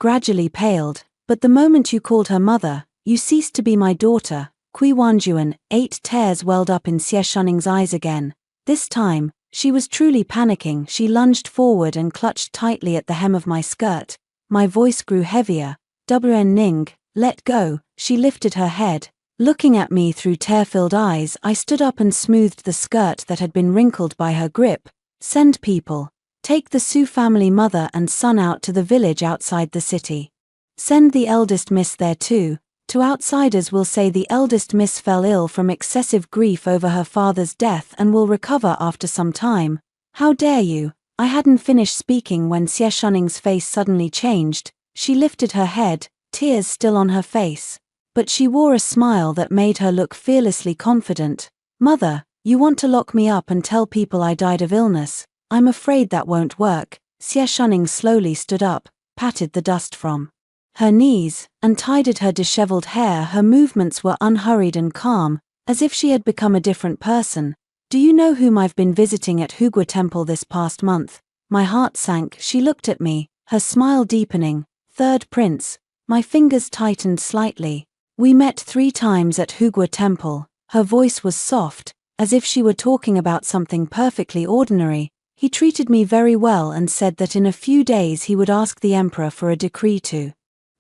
gradually paled, but the moment you called her mother, you ceased to be my daughter. Kui Wanjuan. 8 tears welled up in Xie Shuning's eyes again. This time, she was truly panicking. She lunged forward and clutched tightly at the hem of my skirt. My voice grew heavier. Wn Ning, let go. She lifted her head, looking at me through tear-filled eyes. I stood up and smoothed the skirt that had been wrinkled by her grip. Send people. Take the Su family mother and son out to the village outside the city. Send the eldest miss there too. To outsiders we'll say the eldest miss fell ill from excessive grief over her father's death and will recover after some time. How dare you? I hadn't finished speaking when Xie Shuning's face suddenly changed. She lifted her head, tears still on her face. But she wore a smile that made her look fearlessly confident. "Mother, you want to lock me up and tell people I died of illness? I'm afraid that won't work." Xie Shuning slowly stood up, patted the dust from her knees, and tidied her disheveled hair. Her movements were unhurried and calm, as if she had become a different person. "Do you know whom I've been visiting at Hugua Temple this past month?" My heart sank. She looked at me, her smile deepening. "Third Prince." My fingers tightened slightly. "We met 3 times at Hugua Temple." Her voice was soft, as if she were talking about something perfectly ordinary. "He treated me very well and said that in a few days he would ask the emperor for a decree to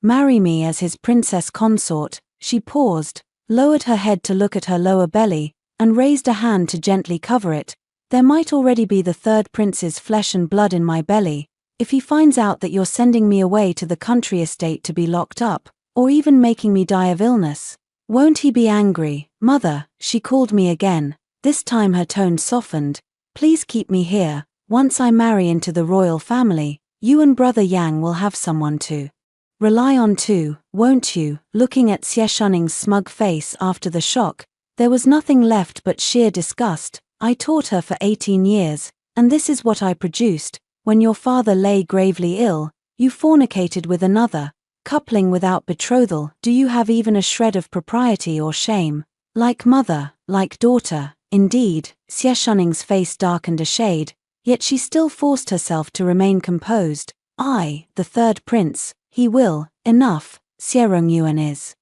marry me as his princess consort." She paused, lowered her head to look at her lower belly, and raised a hand to gently cover it. "There might already be the third prince's flesh and blood in my belly. If he finds out that you're sending me away to the country estate to be locked up, or even making me die of illness, won't he be angry?" "Mother," she called me again. This time her tone softened. "Please keep me here. Once I marry into the royal family, you and Brother Yang will have someone to rely on too, won't you?" Looking at Xie Shuning's smug face after the shock, there was nothing left but sheer disgust. "I taught her for 18 years, and this is what I produced. When your father lay gravely ill, you fornicated with another, coupling without betrothal. Do you have even a shred of propriety or shame? Like mother, like daughter." Indeed, Xie Shuning's face darkened a shade, yet she still forced herself to remain composed. "I, the third prince, he will, enough. Xie Rongyuan is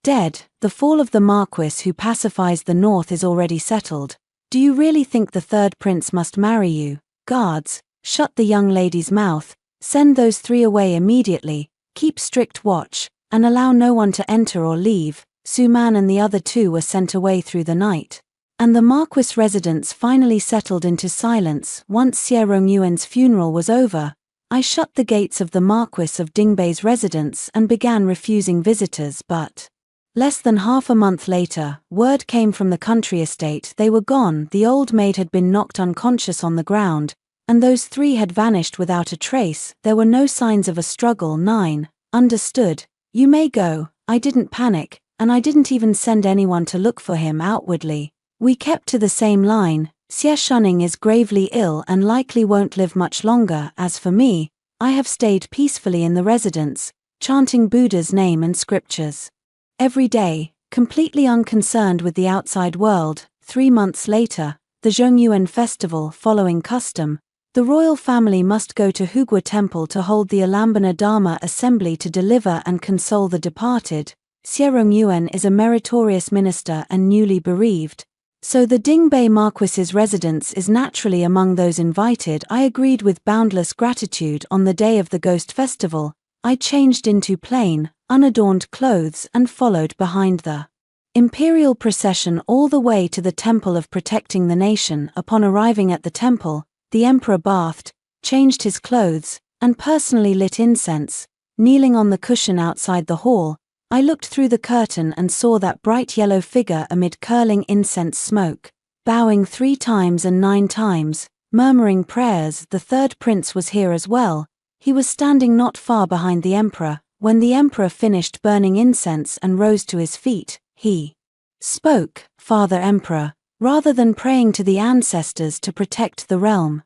dead. The fall of the Marquis who pacifies the north is already settled. Do you really think the third prince must marry you? Guards, shut the young lady's mouth, send those 3 away immediately, keep strict watch, and allow no one to enter or leave." Su Man and the other 2 were sent away through the night, and the Marquis' residence finally settled into silence. Once Xie Rongyuan's funeral was over, I shut the gates of the Marquis of Dingbei's residence and began refusing visitors. But less than half a month later, word came from the country estate. They were gone. The old maid had been knocked unconscious on the ground, and those 3 had vanished without a trace. There were no signs of a struggle. 9. Understood. You may go. I didn't panic, and I didn't even send anyone to look for him outwardly. We kept to the same line. Xie Shuning is gravely ill and likely won't live much longer. As for me, I have stayed peacefully in the residence, chanting Buddha's name and scriptures every day, completely unconcerned with the outside world. 3 months later, the Zhongyuan festival. Following custom, the royal family must go to Hugua Temple to hold the Alambana Dharma assembly to deliver and console the departed. Xie Rongyuan is a meritorious minister and newly bereaved, so the Dingbei Marquis's residence is naturally among those invited. I agreed with boundless gratitude. On the day of the Ghost Festival, I changed into plain, unadorned clothes and followed behind the imperial procession all the way to the Temple of Protecting the Nation. Upon arriving at the temple, the emperor bathed, changed his clothes, and personally lit incense. Kneeling on the cushion outside the hall, I looked through the curtain and saw that bright yellow figure amid curling incense smoke. Bowing 3 times and 9 times, murmuring prayers, the third prince was here as well. He was standing not far behind the emperor. When the emperor finished burning incense and rose to his feet, he spoke. "Father Emperor, rather than praying to the ancestors to protect the realm,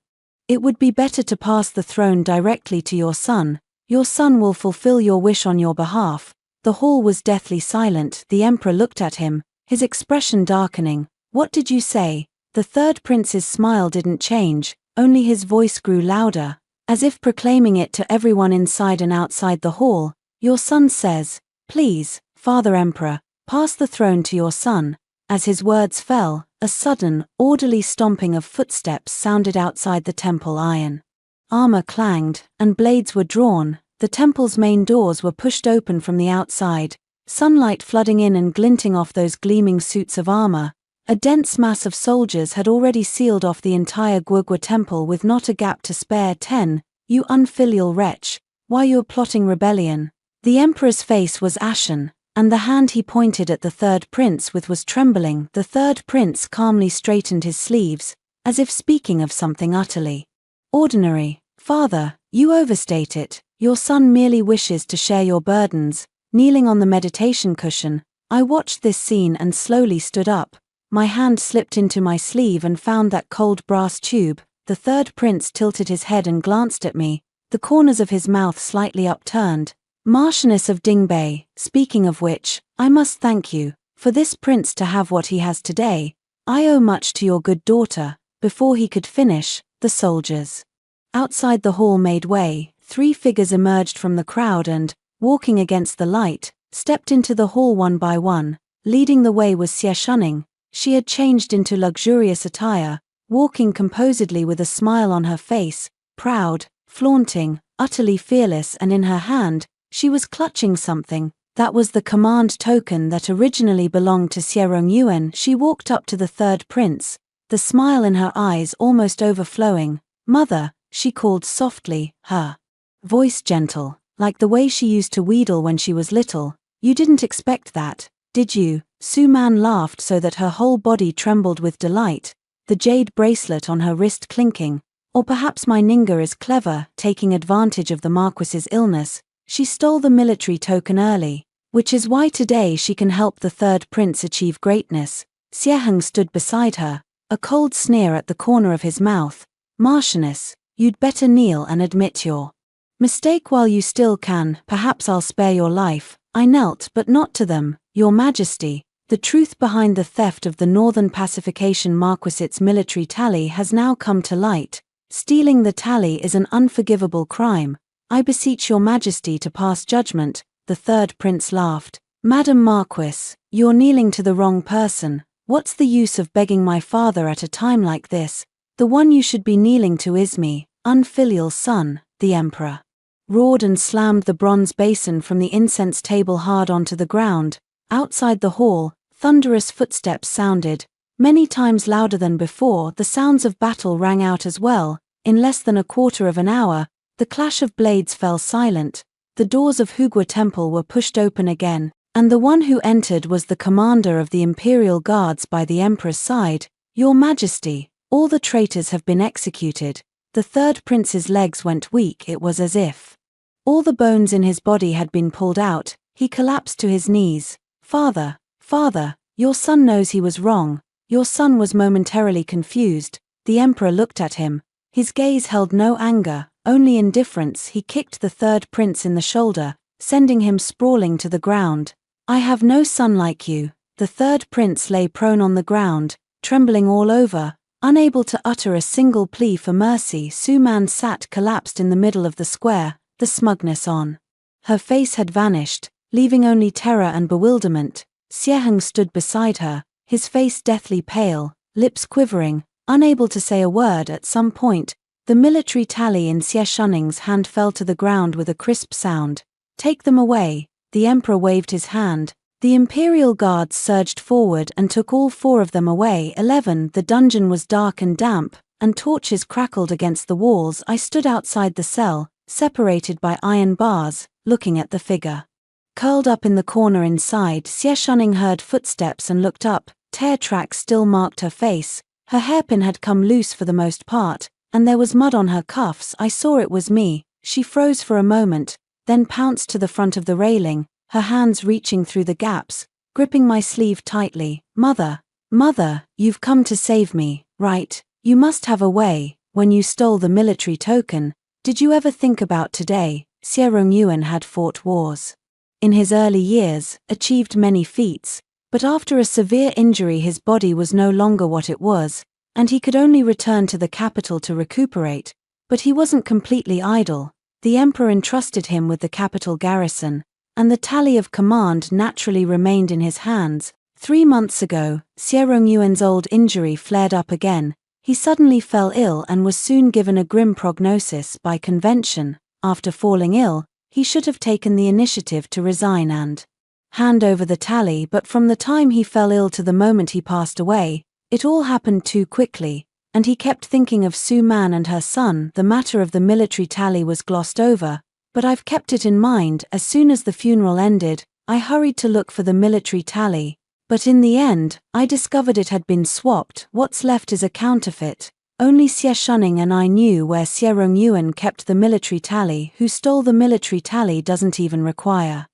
it would be better to pass the throne directly to your son. Your son will fulfill your wish on your behalf." The hall was deathly silent. The emperor looked at him, his expression darkening. "What did you say?" The third prince's smile didn't change, only his voice grew louder, as if proclaiming it to everyone inside and outside the hall. "Your son says, please, Father Emperor, pass the throne to your son." As his words fell, a sudden, orderly stomping of footsteps sounded outside the temple. Iron armor clanged, and blades were drawn. The temple's main doors were pushed open from the outside, sunlight flooding in and glinting off those gleaming suits of armor. A dense mass of soldiers had already sealed off the entire Guogua temple with not a gap to spare. 10. You unfilial wretch, why you're plotting rebellion? The emperor's face was ashen, and the hand he pointed at the third prince with was trembling. The third prince calmly straightened his sleeves, as if speaking of something utterly Ordinary. Father, you overstate it. Your son merely wishes to share your burdens. Kneeling on the meditation cushion, I watched this scene and slowly stood up. My hand slipped into my sleeve and found that cold brass tube. The third prince tilted his head and glanced at me, the corners of his mouth slightly upturned. Marchioness of Dingbei, speaking of which, I must thank you. For this prince to have what he has today, I owe much to your good daughter. Before he could finish, the soldiers outside the hall made way. 3 figures emerged from the crowd and, walking against the light, stepped into the hall one by one. Leading the way was Xie Shuning. She had changed into luxurious attire, walking composedly with a smile on her face, proud, flaunting, utterly fearless, and in her hand, she was clutching something. That was the command token that originally belonged to Xie Rongyuan. She walked up to the third prince, the smile in her eyes almost overflowing. Mother, she called softly, her voice gentle, like the way she used to wheedle when she was little. You didn't expect that, did you? Su Man laughed so that her whole body trembled with delight, the jade bracelet on her wrist clinking. Or perhaps my Ninga is clever, taking advantage of the Marquis's illness. She stole the military token early, which is why today she can help the third prince achieve greatness. Xieheng stood beside her, a cold sneer at the corner of his mouth. Marchioness, you'd better kneel and admit your mistake while you still can. Perhaps I'll spare your life. I knelt, but not to them, Your Majesty. The truth behind the theft of the Northern Pacification Marquisate military tally has now come to light. Stealing the tally is an unforgivable crime. I beseech Your Majesty to pass judgment. The third prince laughed. Madam Marquis, you're kneeling to the wrong person. What's the use of begging my father at a time like this? The one you should be kneeling to is me, unfilial son, the Emperor. Roared and slammed the bronze basin from the incense table hard onto the ground. Outside the hall, thunderous footsteps sounded. Many times louder than before, the sounds of battle rang out as well. In less than a quarter of an hour, the clash of blades fell silent. The doors of Hugua Temple were pushed open again, and the one who entered was the commander of the Imperial Guards by the Emperor's side. Your Majesty, all the traitors have been executed. The third prince's legs went weak. It was as if all the bones in his body had been pulled out. He collapsed to his knees. Father, father, your son knows he was wrong. Your son was momentarily confused. The Emperor looked at him. His gaze held no anger, only indifference. He kicked the third prince in the shoulder, sending him sprawling to the ground. I have no son like you. The third prince lay prone on the ground, trembling all over, unable to utter a single plea for mercy. Su Man sat collapsed in the middle of the square, the smugness on her face had vanished, leaving only terror and bewilderment. Xieheng stood beside her, his face deathly pale, lips quivering, unable to say a word. At some point, the military tally in Xie Shuning's hand fell to the ground with a crisp sound. Take them away. The Emperor waved his hand. The Imperial Guards surged forward and took all 4 of them away. 11. The dungeon was dark and damp, and torches crackled against the walls. I stood outside the cell, separated by iron bars, looking at the figure curled up in the corner inside. Xie Shuning heard footsteps and looked up. Tear tracks still marked her face. Her hairpin had come loose for the most part, and there was mud on her cuffs. I saw it was me. She froze for a moment, then pounced to the front of the railing, her hands reaching through the gaps, gripping my sleeve tightly. Mother, mother, you've come to save me, right? You must have a way. When you stole the military token, did you ever think about today? Xie Rongyuan had fought wars in his early years, achieved many feats, but after a severe injury his body was no longer what it was, and he could only return to the capital to recuperate. But he wasn't completely idle. The Emperor entrusted him with the capital garrison, and the tally of command naturally remained in his hands. 3 months ago, Xie Rongyuan's old injury flared up again. He suddenly fell ill and was soon given a grim prognosis by convention. After falling ill, he should have taken the initiative to resign and hand over the tally, but from the time he fell ill to the moment he passed away, it all happened too quickly, and he kept thinking of Su Man and her son. The matter of the military tally was glossed over, but I've kept it in mind. As soon as the funeral ended, I hurried to look for the military tally, but in the end, I discovered it had been swapped. What's left is a counterfeit. Only Xie Shuning and I knew where Xie Rongyuan kept the military tally. Who stole the military tally doesn't even require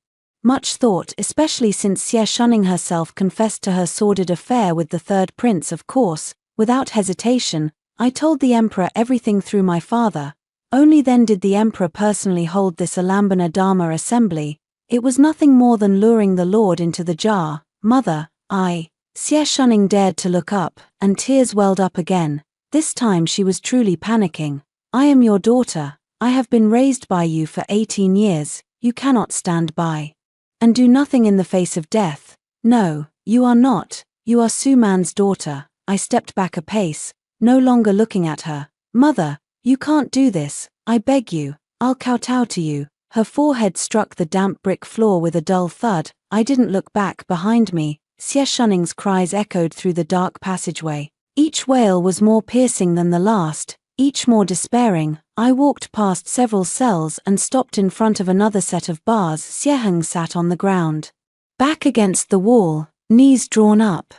much thought, especially since Xie Shuning herself confessed to her sordid affair with the third prince. Of course, without hesitation, I told the emperor everything through my father. Only then did the emperor personally hold this Alambana Dharma assembly. It was nothing more than luring the Lord into the jar. Mother, Xie Shuning dared to look up, and tears welled up again. This time she was truly panicking. I am your daughter. I have been raised by you for 18 years. You cannot stand by and do nothing in the face of death. No, you are not. You are Su Man's daughter. I stepped back a pace, no longer looking at her. Mother, you can't do this. I beg you. I'll kowtow to you. Her forehead struck the damp brick floor with a dull thud. I didn't look back behind me. Xie Shuning's cries echoed through the dark passageway. Each wail was more piercing than the last, each more despairing. I walked past several cells and stopped in front of another set of bars. Xieheng sat on the ground, back against the wall, knees drawn up,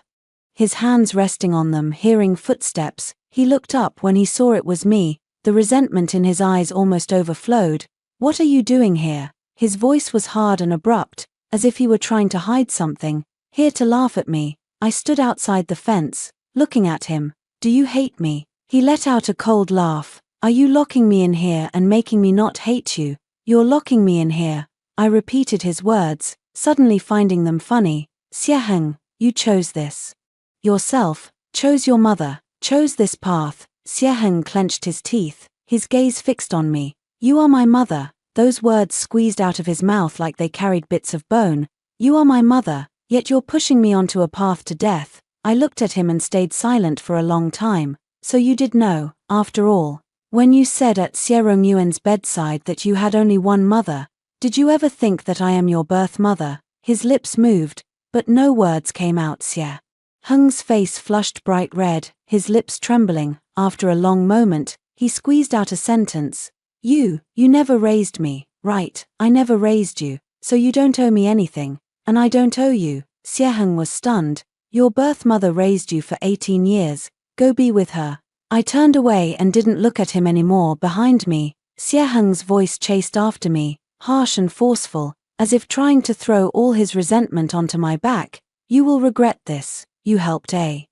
his hands resting on them. Hearing footsteps, he looked up when he saw it was me. The resentment in his eyes almost overflowed. What are you doing here? His voice was hard and abrupt, as if he were trying to hide something. Here to laugh at me. I stood outside the fence, looking at him. Do you hate me? He let out a cold laugh. Are you locking me in here and making me not hate you? You're locking me in here. I repeated his words, suddenly finding them funny. Xieheng, you chose this yourself, chose your mother, chose this path. Xieheng clenched his teeth, his gaze fixed on me. You are my mother. Those words squeezed out of his mouth like they carried bits of bone. You are my mother, yet you're pushing me onto a path to death. I looked at him and stayed silent for a long time. So you did know, after all. When you said at Xie Rongyuan's bedside that you had only one mother, did you ever think that I am your birth mother? His lips moved, but no words came out. Xie Heng's face flushed bright red, his lips trembling. After a long moment, he squeezed out a sentence. You never raised me, right? I never raised you, so you don't owe me anything, and I don't owe you. Xieheng was stunned. Your birth mother raised you for 18 years. Go be with her. I turned away and didn't look at him anymore. Behind me, Xieheng's voice chased after me, harsh and forceful, as if trying to throw all his resentment onto my back. You will regret this. You helped a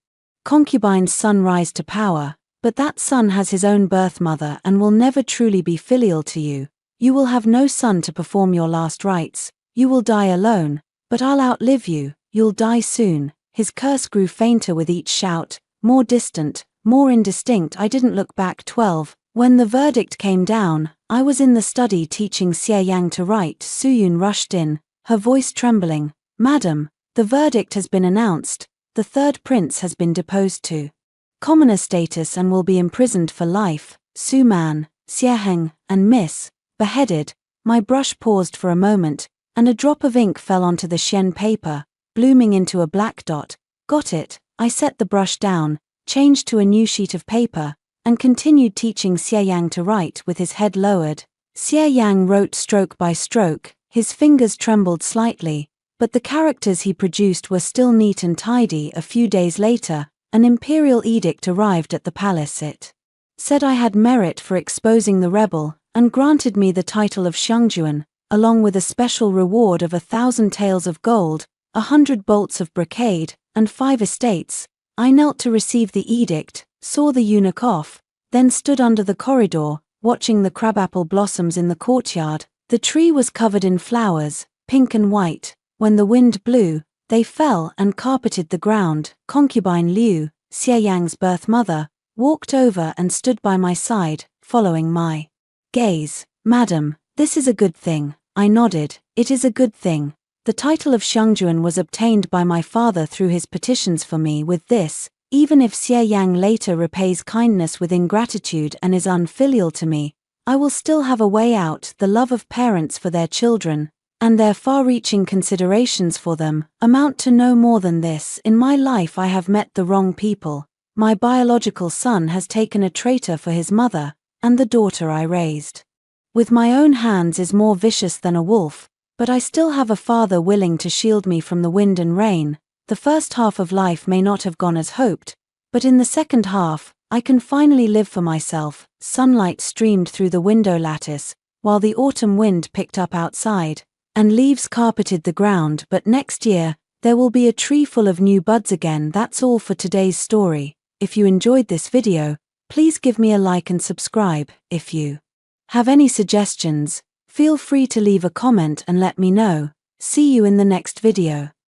concubine's son rise to power, but that son has his own birth mother and will never truly be filial to you. You will have no son to perform your last rites. You will die alone, but I'll outlive you. You'll die soon. His curse grew fainter with each shout, more distant, more indistinct. I didn't look back. 12. When the verdict came down, I was in the study teaching Xie Yang to write. Suyun rushed in, her voice trembling. Madam, the verdict has been announced. The third prince has been deposed to commoner status and will be imprisoned for life. Su Man, Xieheng, and Miss, beheaded. My brush paused for a moment, and a drop of ink fell onto the Xian paper, blooming into a black dot. Got it. I set the brush down, changed to a new sheet of paper, and continued teaching Xie Yang to write with his head lowered. Xie Yang wrote stroke by stroke. His fingers trembled slightly, but the characters he produced were still neat and tidy. A few days later, an imperial edict arrived at the palace. It said I had merit for exposing the rebel, and granted me the title of Xiangjuan, along with a special reward of 1,000 taels of gold, 100 bolts of brocade, and 5 estates. I knelt to receive the edict, saw the eunuch off, then stood under the corridor, watching the crabapple blossoms in the courtyard. The tree was covered in flowers, pink and white. When the wind blew, they fell and carpeted the ground. Concubine Liu, Xie Yang's birth mother, walked over and stood by my side, following my gaze. Madam, this is a good thing. I nodded. It is a good thing. The title of Xiangjuan was obtained by my father through his petitions for me. With this, even if Xie Yang later repays kindness with ingratitude and is unfilial to me, I will still have a way out. The love of parents for their children, and their far-reaching considerations for them, amount to no more than this. In my life I have met the wrong people. My biological son has taken a traitor for his mother, and the daughter I raised with my own hands is more vicious than a wolf, but I still have a father willing to shield me from the wind and rain. The first half of life may not have gone as hoped, but in the second half, I can finally live for myself. Sunlight streamed through the window lattice, while the autumn wind picked up outside, and leaves carpeted the ground. But next year, there will be a tree full of new buds again. That's all for today's story. If you enjoyed this video, please give me a like and subscribe. If you have any suggestions, feel free to leave a comment and let me know. See you in the next video.